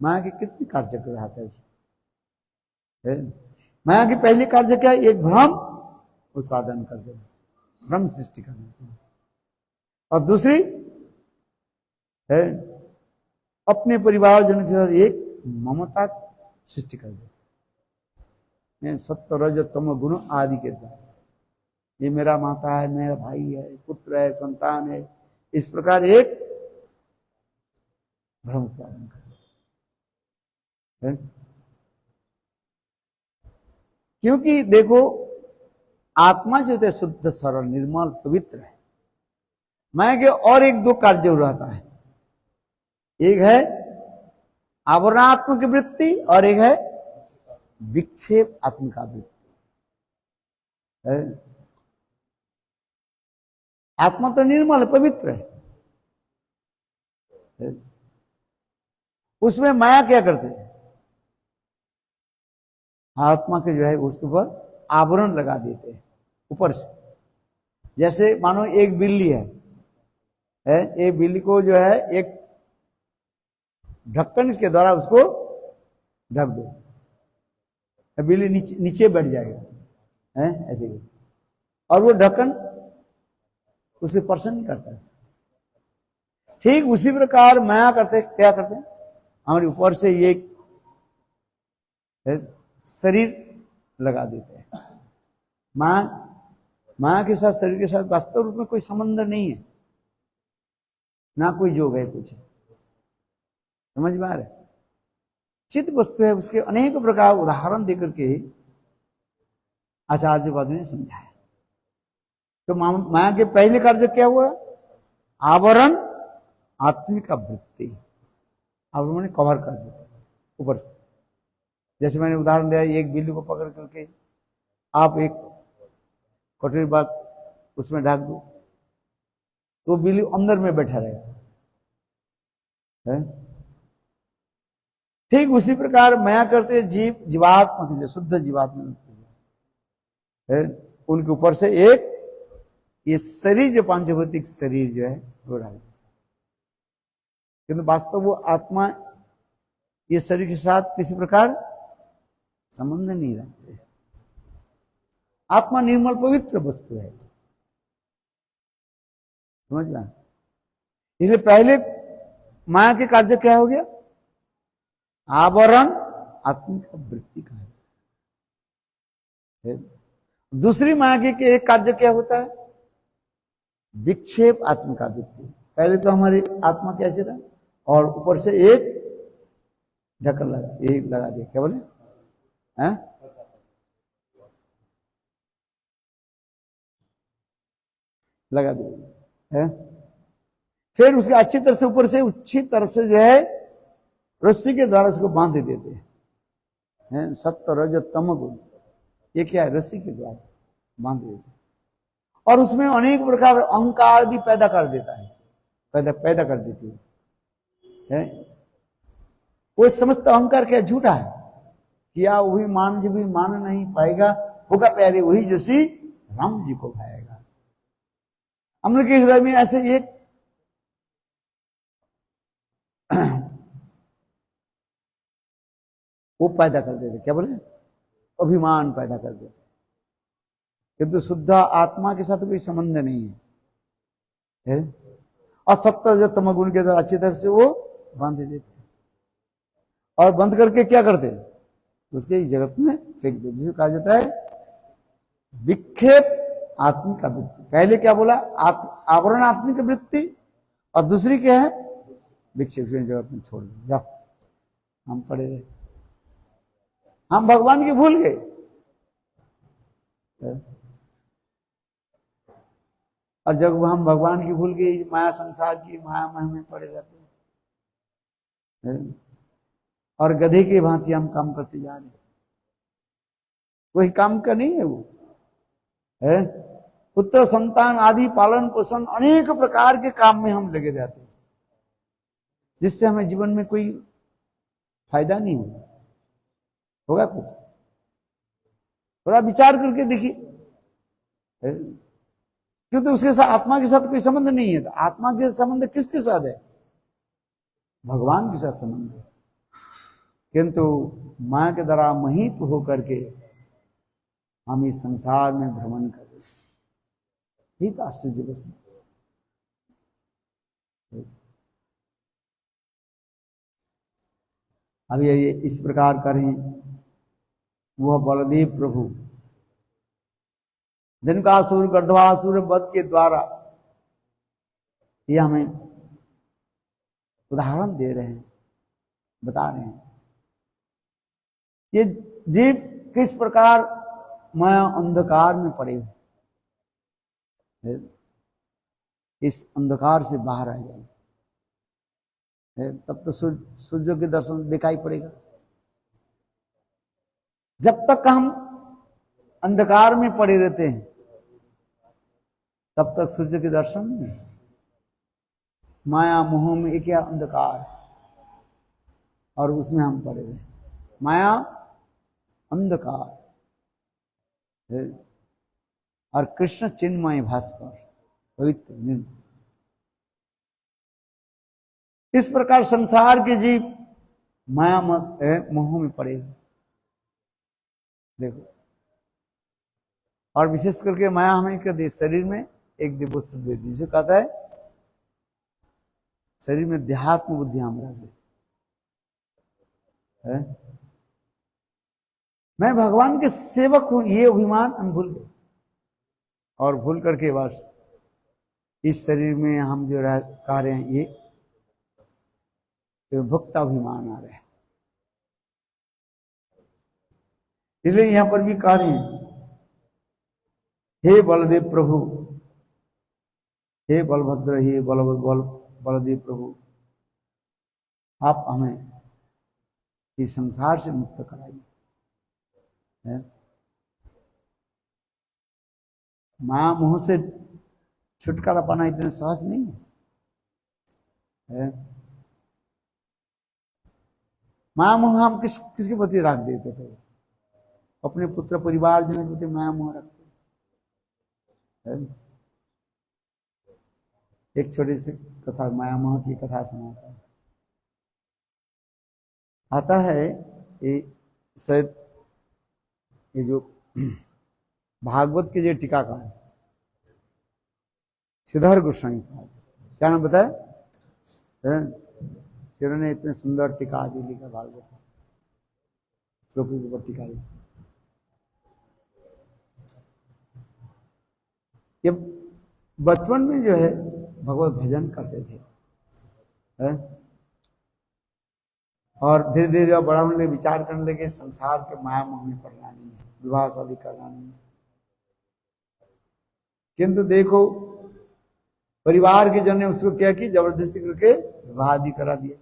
माया के कितने कार्य कर रहा था है? माया की पहली कार्य क्या है, एक भ्रम उत्पादन कर देना, भ्रम सृष्टि करना, और दूसरी है अपने परिवारजन के साथ एक ममता सृष्टि कर दे, सत्य रज तम गुण आदि के द्वारा। ये मेरा माता है, मेरा भाई है, पुत्र है, संतान है, इस प्रकार एक भ्रम उत्पादन कर दे। क्योंकि देखो आत्मा जो है शुद्ध सरल निर्मल पवित्र है, माया के और एक दो कार्य जरूर रहता है। एक है आवरणात्मक वृत्ति और एक है विक्षेप आत्मिका वृत्ति। आत्मा तो निर्मल पवित्र है, उसमें माया क्या करते हैं, आत्मा के जो है उसके ऊपर आवरण लगा देते हैं ऊपर से। जैसे मानो एक बिल्ली है, एक बिल्ली को जो है एक ढक्कन इसके द्वारा उसको ढक दो, बिल्ली नीचे बैठ जाएगा, है ऐसे ही, और वो ढक्कन उसे स्पर्श नहीं करता है। ठीक उसी प्रकार माया करते क्या करते हैं, हमारे ऊपर से ये शरीर लगा देते हैं। माया के साथ, शरीर के साथ वास्तव रूप में कोई संबंध नहीं है, ना कोई योग है कुछ, समझ में आ रहा है। चित्त वस्तु है, उसके अनेक प्रकार उदाहरण देकर के आचार्यवाद ने समझाया। तो माया के पहले कार्य क्या हुआ, आवरण आत्मिका वृत्ति, आवरण कवर कर देता ऊपर से। जैसे मैंने उदाहरण दिया, एक बिल्ली को पकड़ करके आप एक कटोरी बात उसमें ढक दो तो बिल्ली अंदर में बैठा रहेगा, है? ठीक उसी प्रकार माया करते जीवात्मा के लिए, शुद्ध जीवात्मा है, उनके ऊपर से एक ये शरीर जो पांचभौतिक शरीर जो है वो रहा, किंतु वास्तव वो आत्मा ये शरीर के साथ किसी प्रकार संबंध नहीं रखते। आत्मा निर्मल पवित्र वस्तु है, समझ में। इसलिए पहले माया के कार्य क्या हो गया, आवरण आत्मिका वृत्ति का है। दूसरी माया के एक कार्य क्या होता है, विक्षेप आत्मिका वृत्ति। पहले तो हमारी आत्मा कैसे रहा, और ऊपर से एक ढक्कन लगा, एक लगा दिया, क्या बोले, हैं? लगा दिया है। फिर उसके अच्छी तरह से ऊपर से अच्छी तरफ से जो है रस्सी के द्वारा उसको बांध देते हैं, सत्य रज तम गुण, ये क्या है, रस्सी के द्वारा बांध देते, और उसमें अनेक प्रकार अहंकार भी पैदा कर देता है, पैदा कर देती है। वो समस्त अहंकार क्या झूठा है, किया वही मान जी भी मान नहीं पाएगा, होगा प्यारे वही जैसी राम जी को भाएगा। हम लोग के हृदय में ऐसे एक वो पैदा कर देते, क्या बोले, अभिमान पैदा कर देते, किंतु शुद्ध आत्मा के साथ कोई संबंध नहीं है। और सत्य जो तमगुण के द्वारा अच्छी तरह से वो बांध देते, और बंद करके क्या करते, उसके जगत में फेंक देते, जिसे कहा जाता है विक्षेप आत्मिका वृत्ति। पहले क्या बोला, आवरण आत्मिक वृत्ति, और दूसरी क्या है, विक्षेप जगत में छोड़ दो, जाओ हम पड़े रहे, हम भगवान की भूल गए। और जब हम भगवान की भूल गए, माया संसार की माया में पड़े रहते हैं, और गधे की भांति हम काम करते जा रहे हैं, वही काम का नहीं है वो, है पुत्र संतान आदि पालन पोषण अनेक प्रकार के काम में हम लगे रहते हैं, जिससे हमें जीवन में कोई फायदा नहीं होगा कुछ। थोड़ा विचार करके देखिए, क्योंकि उसके साथ आत्मा के साथ कोई संबंध नहीं है। तो आत्मा के संबंध किसके साथ है, भगवान के साथ संबंध है, किंतु माया के द्वारा मोहित होकर के हम इस संसार में भ्रमण कर रहे हैं, ही तो आश्चर्य वस्तु। अब ये इस प्रकार करें, वह बलदेव प्रभु धनकासुर गर्दभासुर वध के द्वारा ये हमें उदाहरण दे रहे हैं, बता रहे हैं, ये जीव किस प्रकार माया अंधकार में पड़े हैं। इस अंधकार से बाहर आ जाए, तब तो सूर्य के दर्शन दिखाई पड़ेगा। जब तक हम अंधकार में पड़े रहते हैं तब तक सूर्य के दर्शन नहीं। माया मोह में एक अंधकार और उसमें हम पड़े हुए। माया अंधकार और कृष्ण चिन्मय भास्कर पवित्र निर्मल। इस प्रकार संसार के जीव माया मोह में पड़े हुए। देखो, और विशेष करके माया हमें क्या दे, शरीर में एक दिवस दे दी, जिसे कहता है शरीर में देहात्म बुद्धि हम रख दे। मैं भगवान के सेवक हूं, ये अभिमान हम भूल गए, और भूल करके बस इस शरीर में हम जो कह रहे हैं ये भक्ता अभिमान आ रहा है। इसलिए यहां पर भी कह रहे हैं, हे बलदेव प्रभु, हे बलभद्र, हे बलदेव प्रभु, आप हमें इस संसार से मुक्त कराइए। माया मोह से छुटकारा पाना इतना सहज नहीं है। माया मोह हम किसके प्रति रख देते थे? अपने पुत्र परिवार जनों के प्रति माया मोह रखते। एक छोटी सी कथा, माया मोह की कथा सुनाता है। आता है ये शायद ये जो भागवत के जो टीकाकार श्रीधर गोस्वामी, क्या नाम बताया? उन्होंने इतने सुंदर टीका आदि लिखा भागवत श्लोकों के ऊपर टीका लिखा। ये बचपन में जो है भगवत भजन करते थे, और धीरे धीरे जब बड़ा होने लगे, विचार करने लगे संसार के माया मोह में पड़ना नहीं है, विवाह शादी करना नहीं है। किंतु देखो परिवार के जन ने उसको क्या की, जबरदस्ती करके विवाह आदि करा दिया।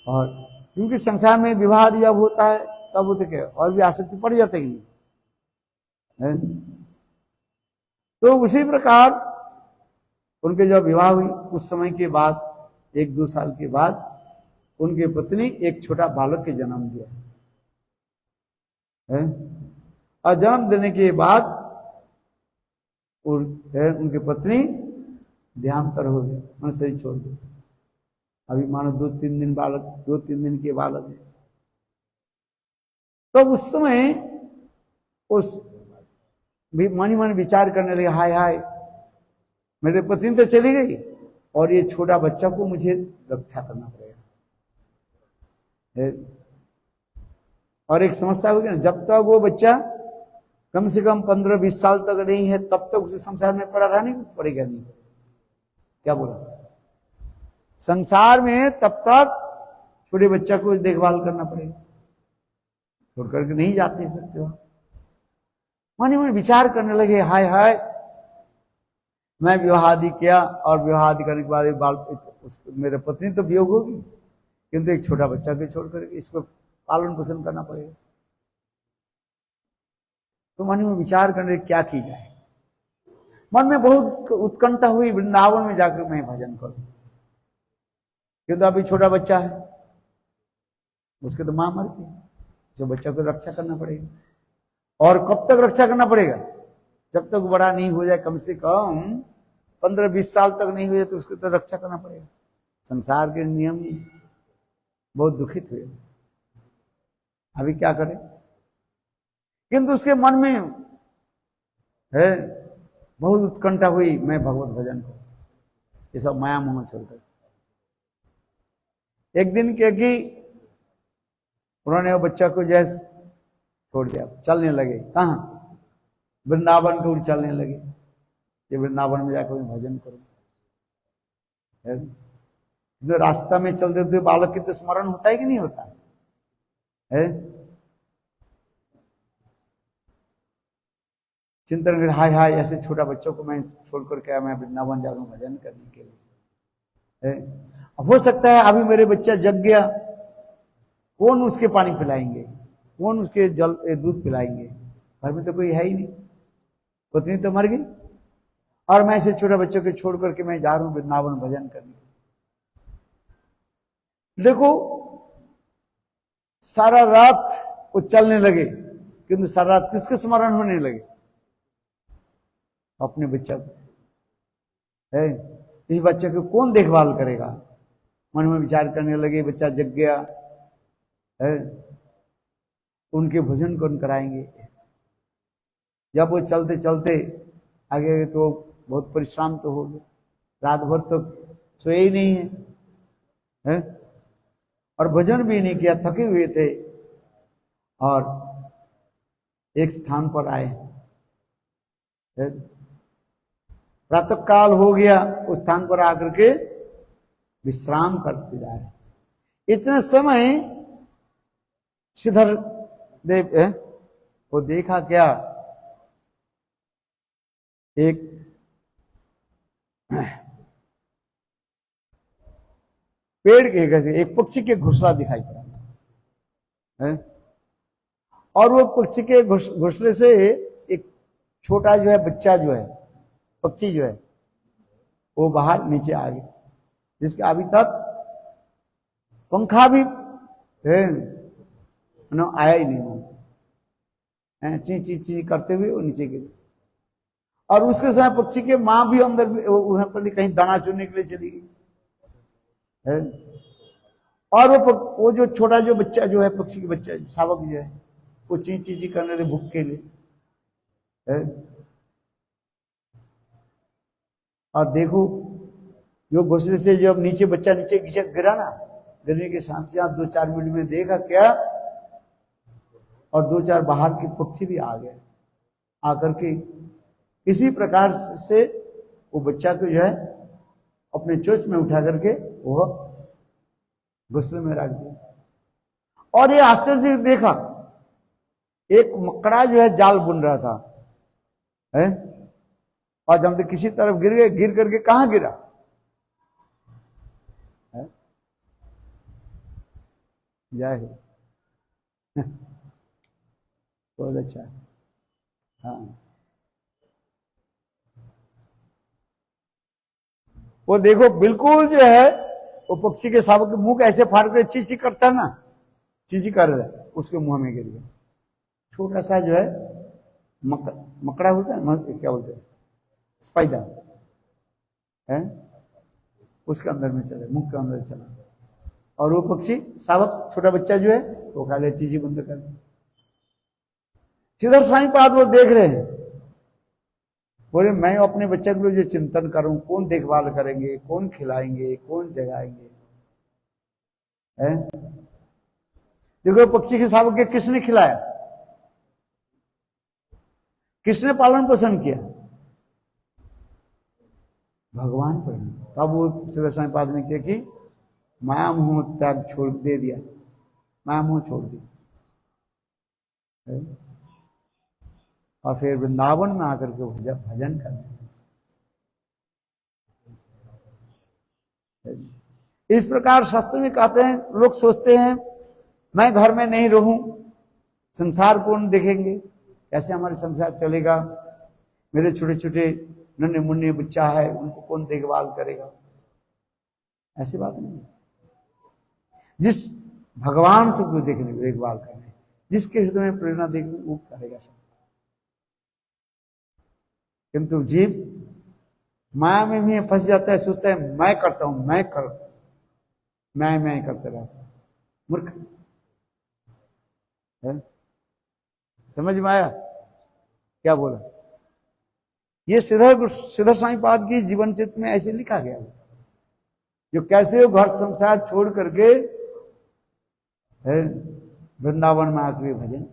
और क्योंकि संसार में विवाह आदि जब होता है तब होते क्या और भी आसक्ति पड़ जाते हैं। तो उसी प्रकार उनके जब विवाह हुई, उस समय के बाद 1-2 साल के बाद उनके पत्नी एक छोटा बालक के जन्म दिया। और जन्म देने के बाद उनके पत्नी देहांतर हो गए, मन शरीर छोड़ दिया। अभी मानो 2-3 दिन के बालक है। तो उस समय उस मन मन विचार करने लगे, हाय हाय मेरे पत्नी तो चली गई और ये छोटा बच्चा को मुझे रक्षा करना पड़ेगा। और एक समस्या होगी ना, जब तक वो बच्चा कम से कम 15-20 साल तक नहीं है तब तक उसे संसार में पड़ा रहने पड़ेगा। नहीं, क्या बोला? संसार में तब तक छोटे बच्चा को देखभाल करना पड़ेगा, छोड़ करके नहीं जाते सकते हो। मन मन विचार करने लगे, हाय हाय मैं विवाह आदि किया और विवाह आदि करने के बाद मेरे पत्नी तो वियोग होगी, किंतु एक छोटा बच्चा को छोड़ करके इसको पालन पोषण करना पड़ेगा। तो मन में विचार करने क्या की जाए। मन में बहुत उत्कंठा हुई, वृंदावन में जाकर मैं भजन करूं, क्योंकि अभी छोटा बच्चा है, उसके तो मां मर गई, जो बच्चा को रक्षा करना पड़ेगा। और कब तक रक्षा करना पड़ेगा? जब तक बड़ा नहीं हो जाए, कम से कम 15-20 साल तक नहीं हुए तो उसको तो रक्षा करना पड़ेगा। संसार के नियम ही बहुत दुखित हुए, अभी क्या करें। किंतु उसके मन में है बहुत उत्कंठा हुई, मैं भगवत भजन करूं, ये सब माया मोह छोड़कर। एक दिन क्या कि उन्होंने वो बच्चा को जैसे छोड़ दिया, चलने लगे। कहाँ? वृंदावन को चलने लगे, ये वृंदावन में जाकर मैं भजन करूं। जो रास्ता में चलते हुए बालक की तो स्मरण होता है कि नहीं होता है? चिंतन कर, हाय हाय ऐसे छोटा बच्चों को मैं छोड़ कर के मैं वृंदावन जा रहा हूँ भजन करने के लिए। अब हो सकता है अभी मेरे बच्चा जग गया, कौन उसके पानी पिलाएंगे, कौन उसके जल दूध पिलाएंगे, घर में तो कोई है ही नहीं, पत्नी तो मर गई, और मैं ऐसे छोटे बच्चों के छोड़ करके मैं जा रहा हूँ वृंदावन भजन करने। देखो सारा रात वो चलने लगे, किंतु सारा रात किसके स्मरण होने लगे? अपने बच्चा को है। इस बच्चे को कौन देखभाल करेगा? मन में विचार करने लगे, बच्चा जग गया है, उनके भोजन कौन कराएंगे? जब वो चलते चलते आगे तो बहुत परिश्रम तो हो गए, रात भर तो सोए ही नहीं है, और भोजन भी नहीं किया, थके हुए थे, और एक स्थान पर आए, प्रातः काल हो गया, उस स्थान पर आकर के विश्राम करते जा रहे। इतने समय श्रीधर देव वो देखा क्या, एक पेड़ के कैसे एक पक्षी के घोंसला दिखाई पड़ा है, और वो पक्षी के घोंसले से एक छोटा जो है बच्चा जो है, पक्षी जो है, वो बाहर नीचे आ गया, जिसके अभी तक पंखा भी आया ही नहीं, ची ची ची करते हुए वो नीचे गिरे। और उसके समय पक्षी के मां भी अंदर वहां पर कहीं दाना चुनने के लिए चली गई है। और वो जो छोटा जो बच्चा जो है, पक्षी के बच्चा शावक जो है, वो ची ची ची करने लगे भूख के लिए है। और देखो जो घोंसले से जब नीचे बच्चा नीचे गिरा ना, गिरने के साथ साथ 2-4 मिनट में देखा क्या, और 2-4 बाहर के पक्षी भी आ गए, आकर के इसी प्रकार से वो बच्चा को जो है अपने चोंच में उठा करके वो घोंसले में रख दिया। और ये आश्चर्य देखा, एक मकड़ा जो है जाल बुन रहा था है, और जब तक किसी तरफ गिर गए, गिर करके कहां गिरा है? जय हो बहुत अच्छा। हाँ वो देखो बिल्कुल जो है वो पक्षी के शावक के मुंह ऐसे फाड़ कर ची ची करता है ना, ची ची कर रहा है, उसके मुंह में गिर गया। छोटा सा जो है मकड़ा होता है, क्या बोलते हैं, स्पाइडर है, उसके अंदर में चले, मुंह के अंदर चला, और वो पक्षी शावक छोटा बच्चा जो है वो खा ले, चीजी बंद कर। श्रीधर साईं पाद वो देख रहे हैं, बोले मैं अपने बच्चे के लिए जो चिंतन करूं, कौन देखभाल करेंगे, कौन खिलाएंगे, कौन जगाएंगे है? देखो पक्षी के शावक के किसने खिलाया, किसने पालन पोषण किया? भगवान पर। तब वो श्रीधर साईं पाद ने किया कि माया मोह त्याग छोड़ दे दिया, माया मोह छोड़ दिया, और फिर वृंदावन में आकर के भजन करने। इस प्रकार शास्त्र में कहते हैं, लोग सोचते हैं मैं घर में नहीं रहूं, संसार कौन देखेंगे, कैसे हमारे संसार चलेगा, मेरे छोटे छोटे नन्हे मुन्ने बच्चा है, उनको कौन देखभाल करेगा? ऐसी बात नहीं। जिस भगवान से कोई देखने देखभाल करने, जिसके हृदय में प्रेरणा देखने, वो करेगा सब। किंतु जीव माया में भी फंस जाता है, सोचता है मैं करता हूं, मैं करते रहता हूं, मूर्ख है। समझ में आया क्या बोला? ये श्रीधर साईं पाद की जीवन चित्र में ऐसे लिखा गया है, जो कैसे वो घर संसार छोड़ करके वृंदावन में आकर भजन।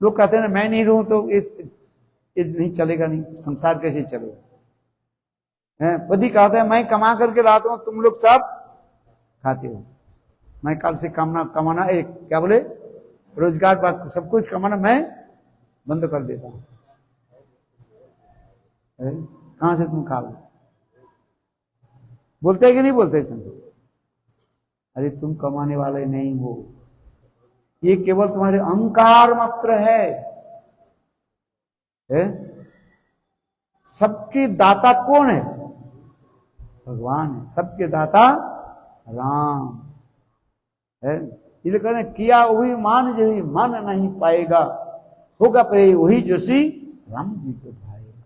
लोग कहते हैं ना मैं नहीं रहूं तो इस नहीं चलेगा, नहीं संसार कैसे चलेगा? पति कहता है मैं कमा करके लाता हूं, तुम लोग सब खाते हो, मैं कल से कमाना एक क्या बोले रोजगार सब कुछ कमाना मैं बंद कर देता हूं। कहां से तुम खाओ? बोलते कि नहीं बोलते संसार? अरे तुम कमाने वाले नहीं हो, ये केवल तुम्हारे अहंकार मात्र है। सबके दाता कौन है? भगवान है। सबके दाता राम है। इसलिए कहने किया वही मान जो ही मान नहीं पाएगा, होगा प्रे वही जोशी राम जी को भाएगा।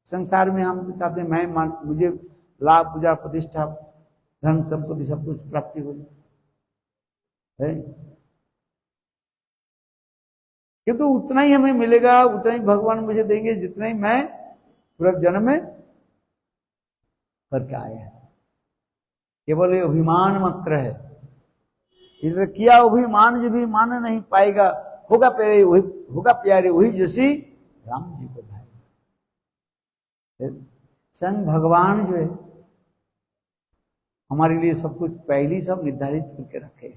संसार में हम तो चाहते हैं मैं मान, मुझे लाभ पूजा प्रतिष्ठा धन संपत्ति सब कुछ प्राप्ति हो जाए, किंतु उतना ही हमें मिलेगा, उतना ही भगवान मुझे देंगे जितना ही मैं पूरा जन्म में करके आया है। केवल ये अभिमान मात्र है। इसलिए किया अभिमान जो भी मान नहीं पाएगा, होगा प्यारे वही, होगा प्यारे वही जोशी राम जी को भाई। संग भगवान जो है हमारे लिए सब कुछ पहले ही सब निर्धारित करके रखे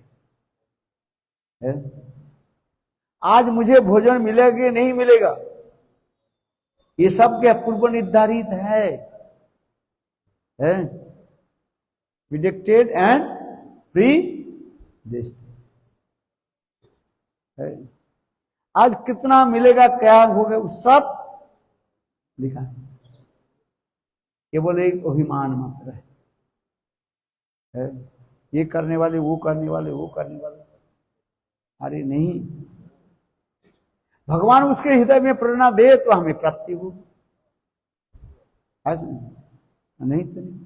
है। आज मुझे भोजन मिलेगा कि नहीं मिलेगा, ये सब क्या पूर्व निर्धारित है। Predicted and pre destined. आज कितना मिलेगा, क्या होगा, सब लिखा है। केवल एक अभिमान मात्र है। ये करने वाले, वो करने वाले, वो करने वाले। अरे नहीं, भगवान उसके हृदय में प्रेरणा दे तो हमें प्राप्ति होगी, ऐसा नहीं तो नहीं।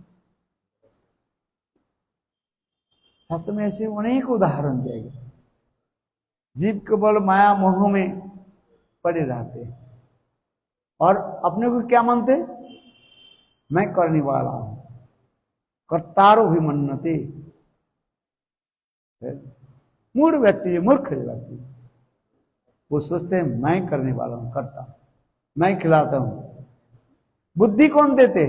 शास्त्र में ऐसे अनेक उदाहरण दिए गए। जीव केवल माया मोह में पड़े रहते हैं और अपने को क्या मानते? मैं करने वाला हूं, कर्तारो भी मन्नते। मूढ़ व्यक्ति, मूर्ख व्यक्ति, वो सोचते हैं मैं करने वाला हूं, करता हूं, मैं खिलाता हूं। बुद्धि कौन देते?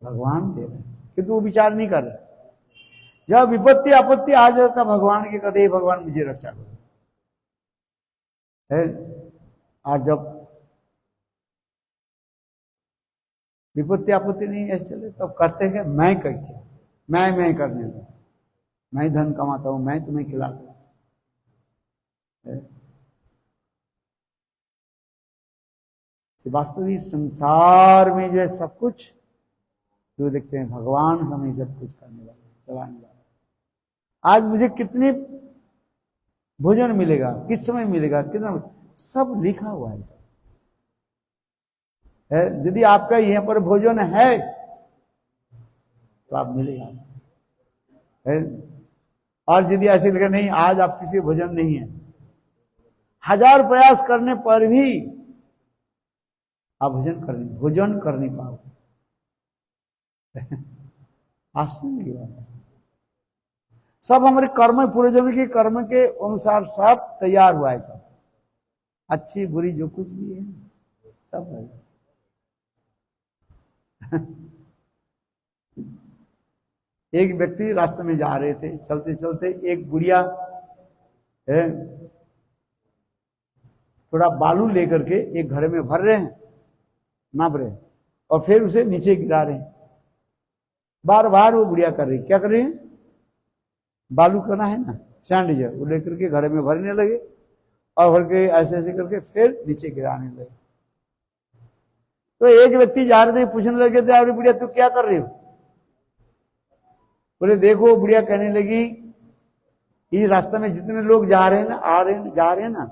भगवान दे रहे, किंतु वो विचार नहीं कर रहे। जब विपत्ति आपत्ति आ जाता भगवान के कहते भगवान मुझे रक्षा करो है। और जब विपत्ति आपत्ति नहीं ऐसे चले तब करते हैं मैं करके, मैं करने लगा, मैं धन कमाता हूं, मैं तुम्हें खिलाता हूं। वास्तविक संसार में जो है सब कुछ जो देखते हैं भगवान हमें सब कुछ करने वाले, चलाने वाले। आज मुझे कितने भोजन मिलेगा, किस समय मिलेगा, कितना, सब लिखा हुआ है सब है। यदि आपका यहाँ पर भोजन है तो आप मिलेगा है। और यदि ऐसे लिखा नहीं आज आप किसी भोजन नहीं है, हजार प्रयास करने पर भी आप भोजन कर नहीं पाओगे। आश्चर्य की बात है। सब हमारे कर्म, पूरे जन्म के कर्म के अनुसार सब तैयार हुआ है, सब अच्छी बुरी जो कुछ भी है सब है। एक व्यक्ति रास्ते में जा रहे थे, चलते चलते एक बुढ़िया थोड़ा बालू लेकर के एक घड़े में भर रहे हैं, नाप रहे हैं और फिर उसे नीचे गिरा रहे हैं। बार बार वो बुढ़िया कर रही, क्या कर रही है? बालू करना है ना, सैंड जो वो लेकर के घड़े में भरने लगे और भर के ऐसे ऐसे करके फिर नीचे गिराने लगे। तो एक व्यक्ति जा रहे थे, पूछने लगे थे अरे बुढ़िया तू क्या कर रही हो? बोले देखो, बुढ़िया कहने लगी इस रास्ते में जितने लोग जा रहे हैं ना, आ रहे हैं, जा रहे हैं ना,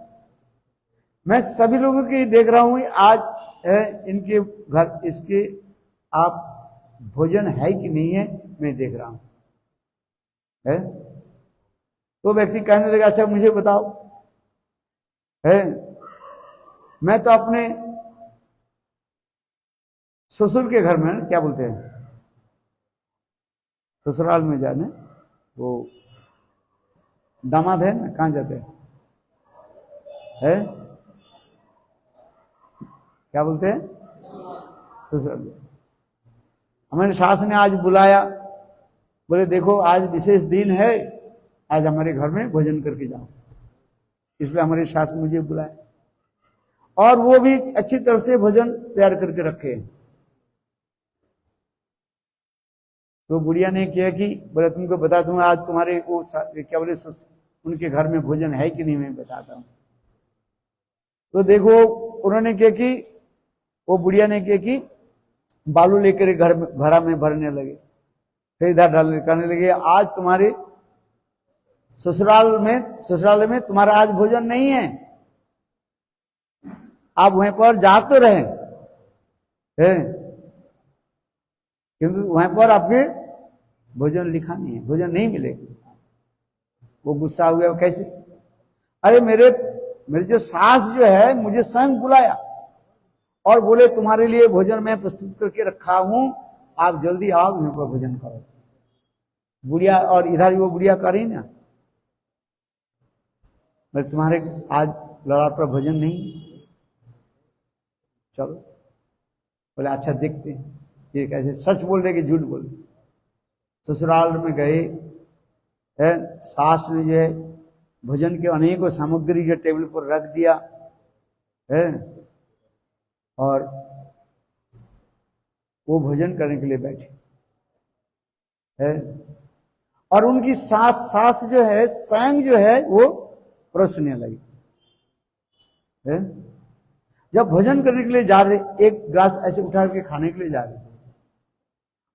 मैं सभी लोगों की देख रहा हूं आज इनके घर इसके आप भोजन है कि नहीं है मैं देख रहा हूं है। तो व्यक्ति कहने लगा अच्छा मुझे बताओ है, मैं तो अपने ससुर के घर में, क्या बोलते हैं ससुराल में जाने, वो दामाद है ना, कहां जाते हैं है? क्या बोलते हैं? ससुराल। हमारे सास ने आज बुलाया, बोले देखो आज विशेष दिन है, आज हमारे घर में भोजन करके जाओ। इसलिए हमारे सास मुझे बुलाया। और वो भी अच्छी तरह से भोजन तैयार करके रखे। तो बुढ़िया ने किया कि बोले तुमको बता दूंगा आज तुम्हारे वो क्या बोले उनके घर में भोजन है कि नहीं, मैं बताता हूँ। तो देखो उन्होंने क्या कि वो बुढ़िया ने क्या कि बालू लेकर घर में घड़ा में भरने लगे, फिर इधर डालने करने लगे। आज तुम्हारे ससुराल में तुम्हारा आज भोजन नहीं है, आप वहीं पर जा तो रहे हैं किंतु वहीं पर आपके भोजन लिखा नहीं है, भोजन नहीं मिलेगा। वो गुस्सा हुआ, कैसे? अरे मेरे जो सास जो है मुझे स्वयं बुलाया और बोले तुम्हारे लिए भोजन मैं प्रस्तुत करके रखा हूं, आप जल्दी आओ वहीं पर भोजन करो। बुढ़िया और इधर वो बुढ़िया करी ना, मैं तुम्हारे आज लड़ा पर भोजन नहीं, चलो। बोले अच्छा देखते हैं ये कैसे सच बोल रहे कि झूठ बोल रहे। ससुराल में गए, है सास ने जो है भोजन के अनेकों सामग्री जो टेबल पर रख दिया है, और वो भोजन करने के लिए बैठे है। और उनकी सास जो है स्वयं जो है वो परोसने लगी है। जब भोजन करने के लिए जा रहे, एक ग्लास ऐसे उठा के खाने के लिए जा रहे,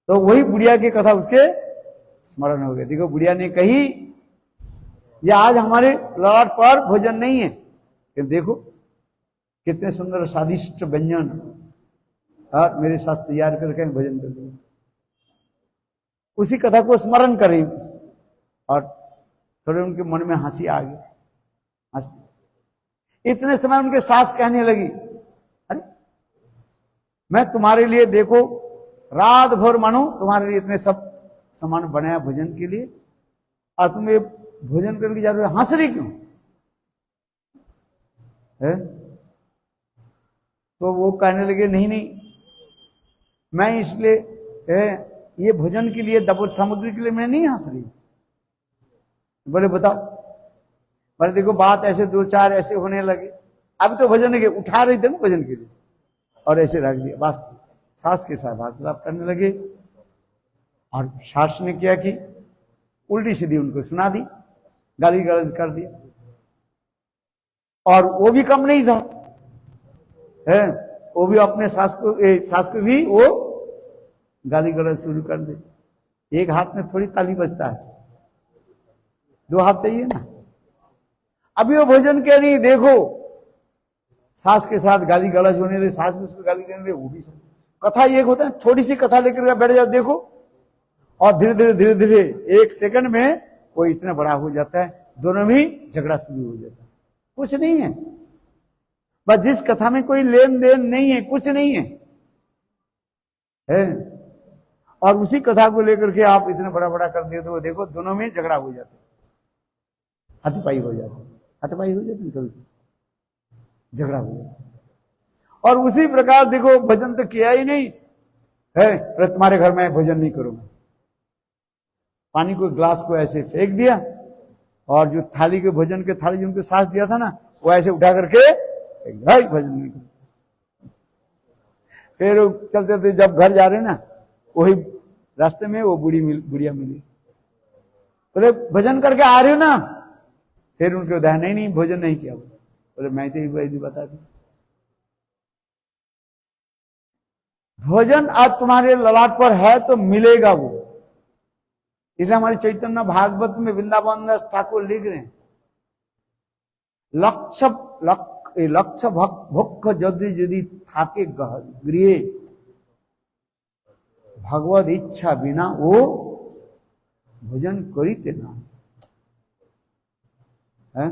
तो वही बुढ़िया की कथा उसके स्मरण हो गया। देखो बुढ़िया ने कही ये आज हमारे लॉट पर भोजन नहीं है, कि देखो कितने सुंदर स्वादिष्ट व्यंजन और मेरे साथ तैयार करके भोजन कर दिया। उसी कथा को स्मरण करें और थोड़े उनके मन में हंसी आ गई। इतने समय उनके सास कहने लगी, अरे मैं तुम्हारे लिए देखो रात भर मानो तुम्हारे लिए इतने सब सामान बनाया भोजन के लिए, और तुम ये भोजन करके जा रहे हो, हंस रही क्यों है? तो वो कहने लगे नहीं मैं इसलिए ये भोजन के लिए दबोच सामग्री के लिए मैं नहीं हंस रही। बोले बताओ। बोले देखो बात ऐसे दो चार ऐसे होने लगे, अब तो भोजन के उठा रही थे ना भोजन के लिए, और ऐसे रख दिया। बस सास के साथ वार्तालाप करने लगे, और सास ने क्या कि उल्टी सीधी उनको सुना दी, गाली गलौज कर दिया। और वो भी कम नहीं था, है वो भी अपने सास को भी वो गाली गलौज शुरू कर दे। एक हाथ में थोड़ी ताली बजता है, दो हाथ चाहिए ना। अभी वो भोजन क्या नहीं, देखो सास के साथ गाली गलौज होने लगे, सास भी उसको गाली देने लगे, वो भी कथा एक होता है, थोड़ी सी कथा लेकर बैठ जाओ देखो, और धीरे धीरे एक सेकंड में वो इतना बड़ा हो जाता है, दोनों भी झगड़ा शुरू हो जाता है। कुछ नहीं है, बस जिस कथा में कोई लेन देन नहीं है, कुछ नहीं है, और उसी कथा को लेकर के आप इतना बड़ा बड़ा कर देते हो, देखो दोनों में झगड़ा हो जाता है, हाथापाई हो जाता है, हाथापाई हो जाती है, कभी झगड़ा हो जाता है। और उसी प्रकार देखो भजन तो किया ही नहीं है, अरे तुम्हारे घर में भोजन नहीं करूंगा, पानी को ग्लास को ऐसे फेंक दिया, और जो थाली के भोजन के थाली जिनको सास दिया था ना, वो ऐसे उठा करके भोजन नहीं कर। फिर चलते थे, जब घर जा रहे ना, वही रास्ते में वो बुढ़िया मिली, बोले भोजन करके आ रहे हो ना? फिर उनके उदाहरण नहीं भोजन नहीं किया, बोले मैं तो बता दी। भोजन आज तुम्हारे ललाट पर है तो मिलेगा वो। इसलिए हमारे चैतन्य भागवत में वृंदावन दास ठाकुर लिख रहे हैं, लक्ष्य भक्ख यदि यदि थाके गृह भगवद इच्छा बिना वो भोजन करीते ना है।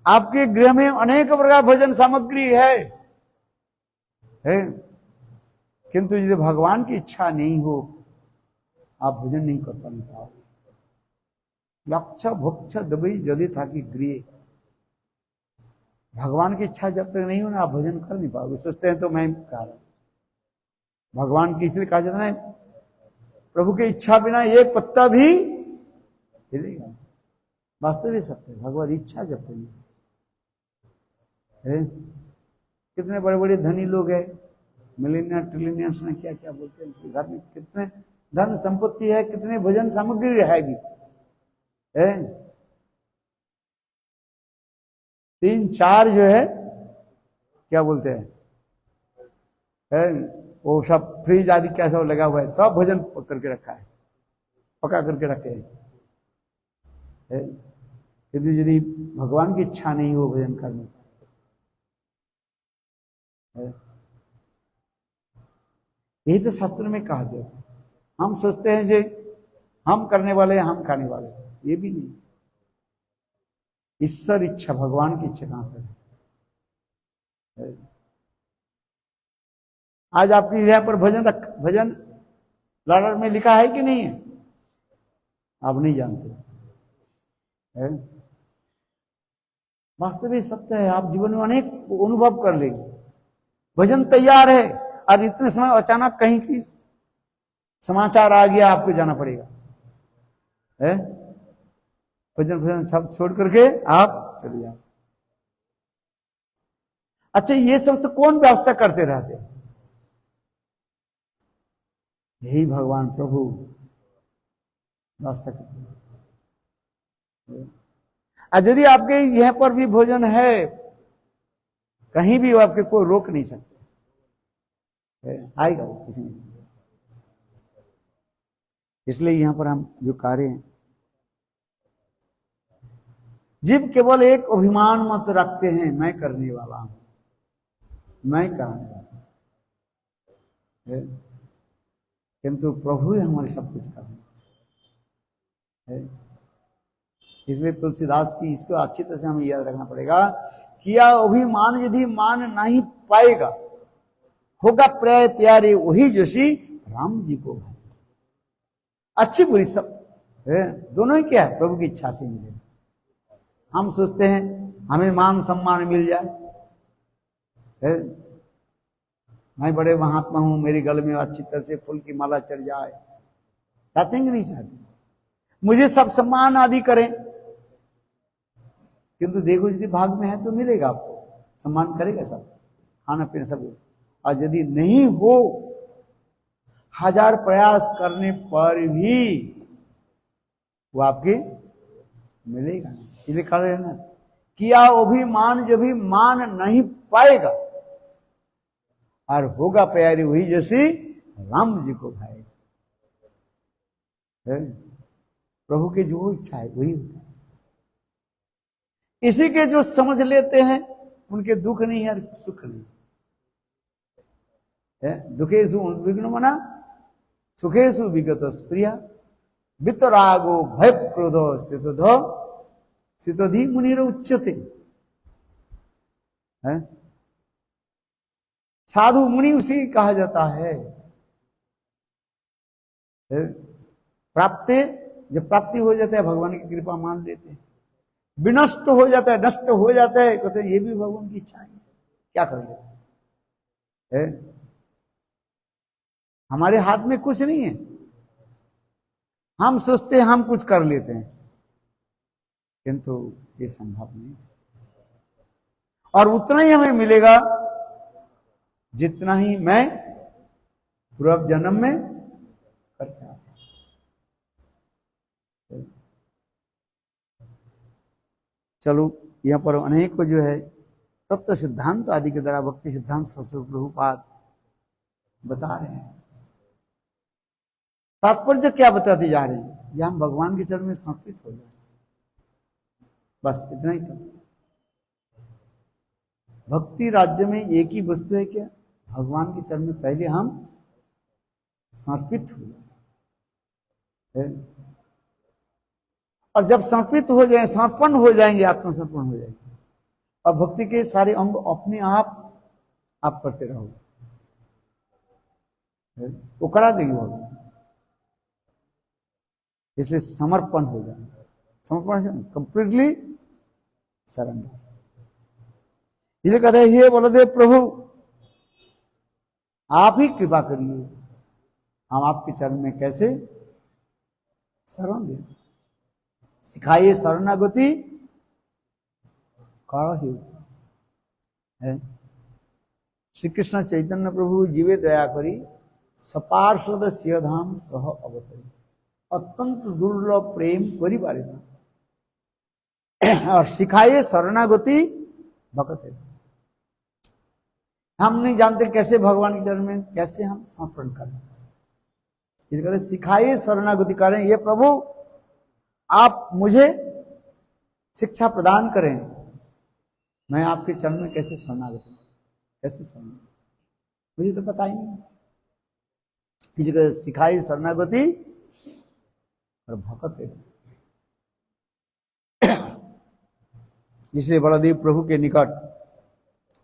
आपके गृह में अनेक प्रकार भोजन सामग्री है, किंतु यदि भगवान की इच्छा नहीं हो, आप भोजन नहीं कर पाओ। लक्ष्य भक्ष दबई यदि था कि गृह, भगवान की इच्छा जब तक नहीं हो ना, आप भोजन कर नहीं पाओगे। सोचते हैं तो मैं कह रहा हूं, भगवान की इसलिए कहा जाता है प्रभु की इच्छा बिना एक पत्ता भी हिलेगा। वास्तविक सत्य भगवत इच्छा जब तक नहीं। है? कितने बड़े बड़े धनी लोग हैं, मिलीनियर ट्रिलियनियर्स ने क्या क्या बोलते हैं, उसके घर में कितने धन संपत्ति है, कितने भजन सामग्री रहेगी, है? 3-4 जो है क्या बोलते हैं, है? वो सब फ्रिज आदि क्या सब लगा हुआ है, सब भजन करके रखा है, पका करके रखे है। किंतु यदि भगवान की इच्छा नहीं हो भजन करने है, यही तो शास्त्र में कहा गया है। हम सोचते हैं जे हम करने वाले, हम खाने वाले, ये भी नहीं। ईश्वर इच्छा, भगवान की इच्छा कहां पर है? आज आपकी यहाँ पर भजन लॉर्डर में लिखा है कि नहीं है, आप नहीं जानते है। वास्तविक सत्य है, आप जीवन में अनेक अनुभव कर लेंगे। भजन तैयार है और इतने समय अचानक कहीं की समाचार आ गया, आपको जाना पड़ेगा, है? भजन सब छोड़ करके आप चले जाओ। अच्छा, ये सब तो कौन व्यवस्था करते रहते हैं? यही भगवान प्रभु व्यवस्था करते हैं। यदि आपके यहां पर भी भोजन है, कहीं भी आपके कोई रोक नहीं सकते, आएगा वो किसी नहीं। इसलिए यहां पर हम जो कार्य हैं, जीव केवल एक अभिमान मत रखते हैं, मैं करने वाला हूं, मैं करने वाला हूं, किंतु प्रभु ही हमारे सब कुछ करने है। इसलिए तुलसीदास की इसको अच्छी तरह से हमें याद रखना पड़ेगा, किया अभिमान यदि मान नहीं पाएगा, होगा प्यारे प्यारे वही जोशी राम जी को भाई। अच्छी बुरी सब है, दोनों ही क्या है, प्रभु की इच्छा से मिले। हम सोचते हैं हमें मान सम्मान मिल जाए, है? मैं बड़े महात्मा हूं, मेरे गले में अच्छी तरह से फूल की माला चढ़ जाए, चाहते हैं कि नहीं चाहते? मुझे सब सम्मान आदि करें, किंतु देखो यदि भाग में है तो मिलेगा, आपको सम्मान करेगा सब, खाना पीना सब। और यदि नहीं हो, 1000 प्रयास करने पर भी वो आपके मिलेगा नहीं। इसलिए कह रहे हैं ना, किया अभिमान जब भी मान नहीं पाएगा, और होगा प्यारी वही जैसी राम जी को भाई। प्रभु की जो इच्छा है वही होता है। इसी के जो समझ लेते हैं उनके दुख नहीं है, सुख नहीं है। दुखेशु विघ्न मना सुखेशु विगत प्रिया वितरागो भय क्रोधो स्थितोधि मुनिर उच्यते। साधु मुनि उसी कहा जाता है। प्राप्ति, जब प्राप्ति हो जाता है भगवान की कृपा मान लेते हैं, विनष्ट हो जाता है, नष्ट हो जाता है, कहते हैं ये भी भगवान की इच्छा है, क्या करेंगे? हमारे हाथ में कुछ नहीं है। हम सोचते हैं हम कुछ कर लेते हैं, किंतु ये संभव नहीं। और उतना ही हमें मिलेगा जितना ही मैं पूर्व जन्म में करता था। चलो, यहां पर अनेक को जो है तत्व सिद्धांत आदि के द्वारा भक्ति सिद्धांत सरस्वती प्रभुपाद बता रहे हैं। तात्पर्य क्या बताते जा रहे हैं? यह हम भगवान के चरण में समर्पित हो जाए, बस इतना ही था। भक्ति राज्य में एक ही वस्तु है, क्या? भगवान के चरण में पहले हम समर्पित हो जाए, और जब समर्पित हो जाए, समर्पण हो जाएंगे, आत्मसमर्पण हो जाएंगे, और भक्ति के सारे अंग अपने आप करते रहोगे, वो करा देगी वो। इसलिए समर्पण हो जाए, समर्पण कंप्लीटली सरेंडर। इसलिए कहते हैं, हे बलदेव प्रभु आप ही कृपा करिए, हम आपके चरण में कैसे शरण लें, सिखाइए शरणागति करहि। है। श्री कृष्ण चैतन्य प्रभु जीवे दया करी सपार्षद सियधाम सह अवतरी, अत्यंत दुर्लभ प्रेम परिवारिता और सिखाए शरणागति भगत है। हम नहीं जानते कैसे भगवान के चरण में कैसे हम समर्पण करें, कहते सिखाइए शरणागति करें। ये प्रभु आप मुझे शिक्षा प्रदान करें, मैं आपके चरण में कैसे शरणागति, कैसे शरणागति, मुझे तो पता ही नहीं। इसी तरह सिखाई शरणागति और भगत है। इसलिए बलदेव प्रभु के निकट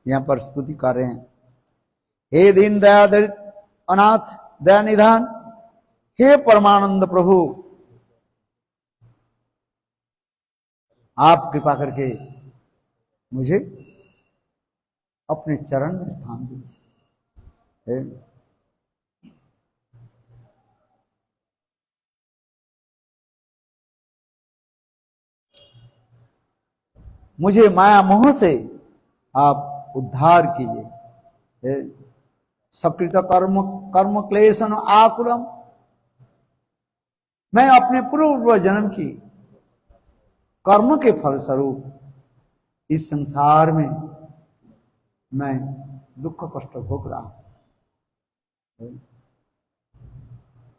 यहां पर स्तुति कर रहे हैं। हे दीन दया अनाथ दया निधान, हे परमानंद प्रभु, आप कृपा करके मुझे अपने चरण में स्थान दीजिए। मुझे माया मोह से आप उद्धार कीजिए। सकृत कर्म कर्म क्लेशन आकुलम, मैं अपने पूर्व जन्म की कर्म के फलस्वरूप इस संसार में मैं दुख कष्ट भोग रहा हूं।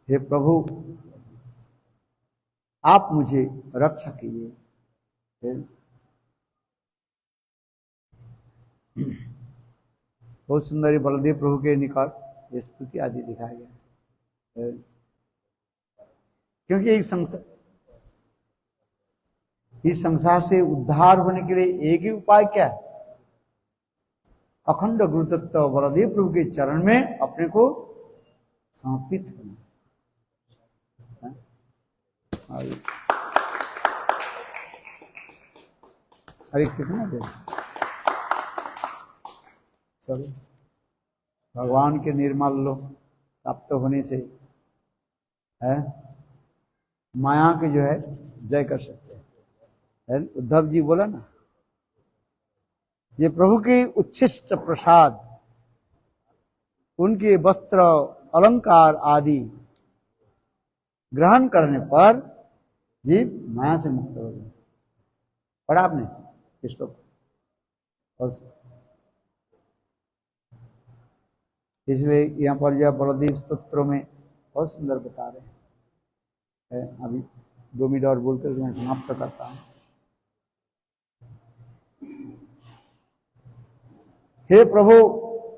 हे प्रभु, आप मुझे रक्षा कीजिए। बहुत सुंदर बलदेव प्रभु के निकट ये स्तुति आदि दिखाया गया है। क्योंकि इस संसार से उद्धार होने के लिए एक ही उपाय क्या है? अखंड गुरु तत्व बलदेव प्रभु के चरण में अपने को समर्पित करना। अरे कितना देर, चलो भगवान के निर्मल लो प्राप्त होने से है माया के जो है जय कर सकते हैं। उद्धव जी बोला ना, ये प्रभु की उच्छिष्ट प्रसाद, उनके वस्त्र अलंकार आदि ग्रहण करने पर जीव माया से मुक्त हो गए। पढ़ा आपने श्लोक? इसलिए यहाँ पर यह बलदेव स्तोत्र में बहुत सुंदर बता रहे हैं। अभी 2 मिनट और बोलकर मैं समाप्त करता हूं। हे प्रभु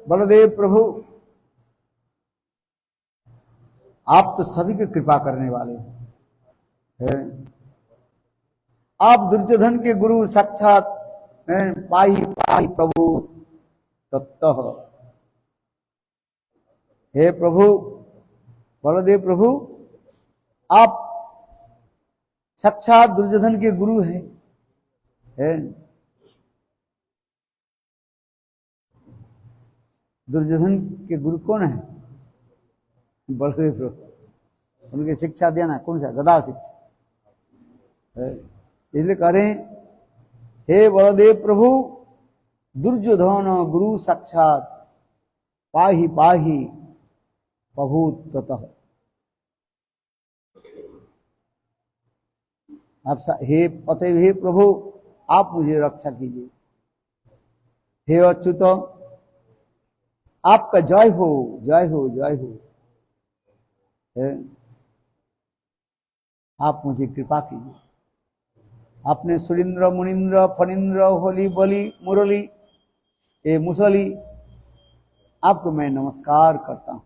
बलदेव प्रभु, आप तो सभी की कृपा करने वाले हैं। आप दुर्योधन के गुरु साक्षात हैं। पाहि पाहि प्रभु तत्तः। हे प्रभु बलदेव प्रभु, आप साक्षात दुर्योधन के गुरु हैं। दुर्योधन के गुरु कौन है? बलदेव प्रभु। उनकी शिक्षा देना कौन सा? गदा शिक्षा। इसलिए कह रहे हैं, हे बलदेव प्रभु, दुर्योधन गुरु साक्षात पाहि पाहि प्रभु ततः। आप हे अतएव हे प्रभु, आप मुझे रक्षा कीजिए। हे अच्युत, आपका जय हो जय हो जय हो। आप मुझे कृपा कीजिए। आपने सुरेंद्र मुनिंद्र फणींद्र होली बलि मुरली ए मुसली, आपको मैं नमस्कार करता हूं।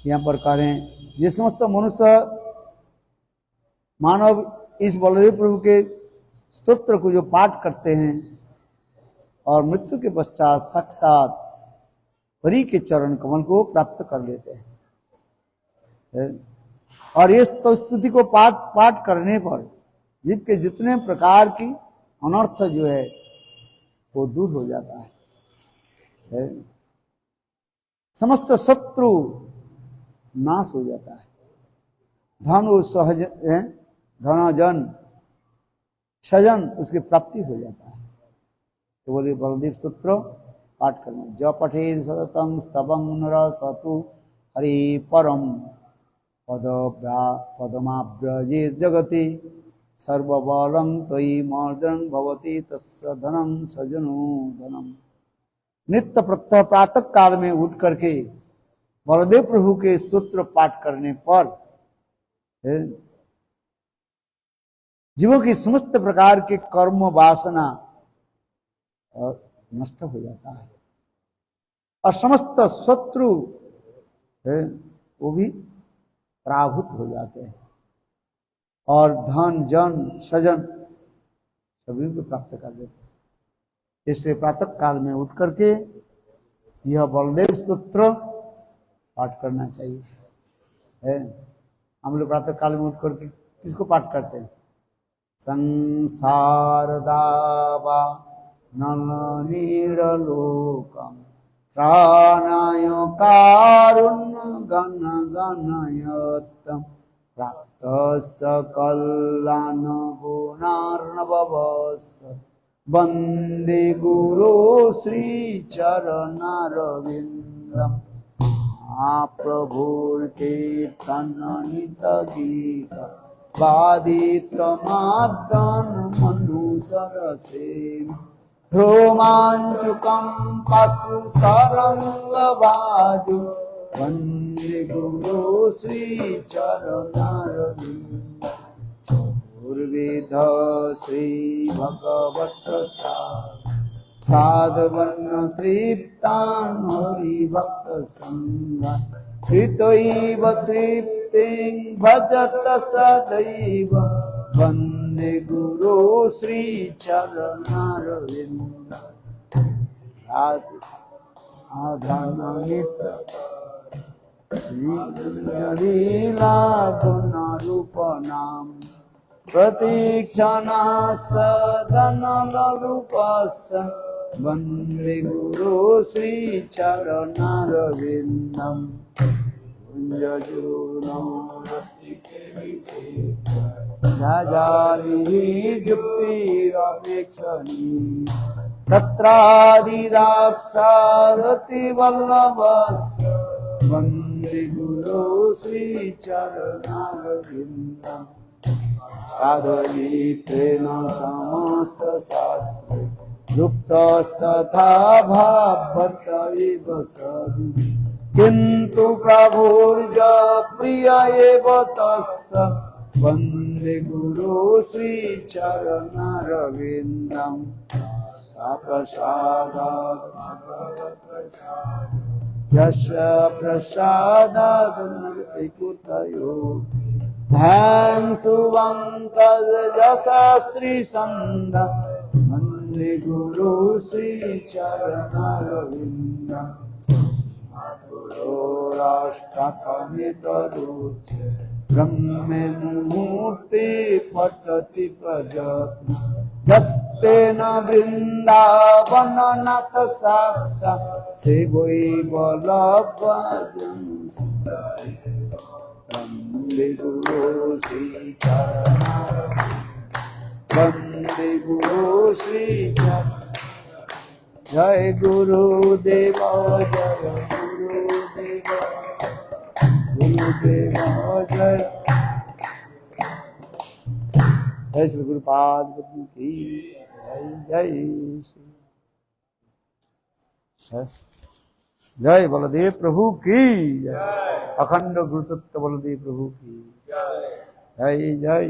यहां पर कह रहे हैं, ये समस्त मनुष्य मानव इस बलदेव प्रभु के स्तोत्र को जो पाठ करते हैं और मृत्यु के पश्चात साक्षात हरि के चरण कमल को प्राप्त कर लेते हैं। और इस स्तुति को पाठ करने पर जीव के जितने प्रकार की अनर्थ जो है वो दूर हो जाता है। समस्त शत्रु नाश हो जाता है। धन वो सहज है, धनाजन सजन उसकी प्राप्ति हो जाता है। तो बोले बलदेव सूत्र पाठ करना, ज पठे सततं स्तवं नर सतु हरि परम पदमाव्रजे जगति सर्वबलं त्वयि मर्दन भवति तस्य धनं सजनो धनम। नित्य प्रत्यह प्रातः काल में उठ करके बलदेव प्रभु के स्तोत्र पाठ करने पर जीवों की समस्त प्रकार के कर्म वासना नष्ट हो जाता है और समस्त शत्रु वो भी पराभूत हो जाते हैं और धन जन सजन सभी को प्राप्त कर देते हैं। इससे प्रातः काल में उठ करके यह बलदेव स्तोत्र पाठ करना चाहिए है। हम लोग प्रातः काल में उठ करके किसको पाठ करते हैं? संसार दावा नलनीरलोकम प्राणाय कारुण्य गण गणयतम प्राप्त सकल्यान गुणार्णवस वंदे गुरु श्री चरणारविंदम महाप्रभुर कीर्तनित गीत वादित मादन मनुसरसे रोमांचुकं पशु तरंगबाजु वंदे गुरु श्री चरणारविंद चतुर्वेद श्री भगवत प्रसाद साधवन्न तृप्तान हरिभक्त संगान कृतैव तृप्तिं भजत सदैव वंदे गुरु श्री चरणारविंद लीला गुण रूप नाम प्रतीक्षणा सदन रूपस वंदे गुरु श्री चरणारविंदम जुक्तिरपेक्षणी तत्रादिदाक्षारति वल्लभस्य वंदे गुरु श्री चरणारविंदम साधयित्रेण समस्त शास्त्रे लुप्तस्तथा भावत एव सदि किंतु प्रभुर्ज प्रिय एव तस्य वंदे गुरु श्री चरणारविंदम सप्रसादात् भगवत् प्रसाद यस्य प्रसादात् नरति कुतयो ध्यान सुवंकज यशास्त्री संद वंदे गुरु श्री चरणारविंदम राष्ट्रकमितरुच्य ब्रह्मे मूर्ति पठति प्रजत् जस्तेन वृंदावन नाथ साक्षात् सेवै बलभजन वंदे गुरु श्री चरणारविंद वंदे गुरु श्री जय गुरुदेव जय गुरुदेव गुरुदेव जय जय श्री गुरुपाद की जय श्री जय बलदेव प्रभु की अखंड गुरुतत्व बलदेव प्रभु की जय जय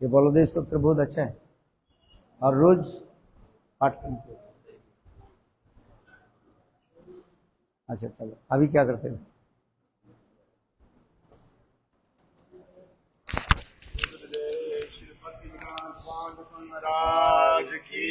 ये बलदेव स्तोत्र बहुत अच्छा है और रोज पाठ करते। अच्छा चलो अभी क्या करते हैं? महाराज की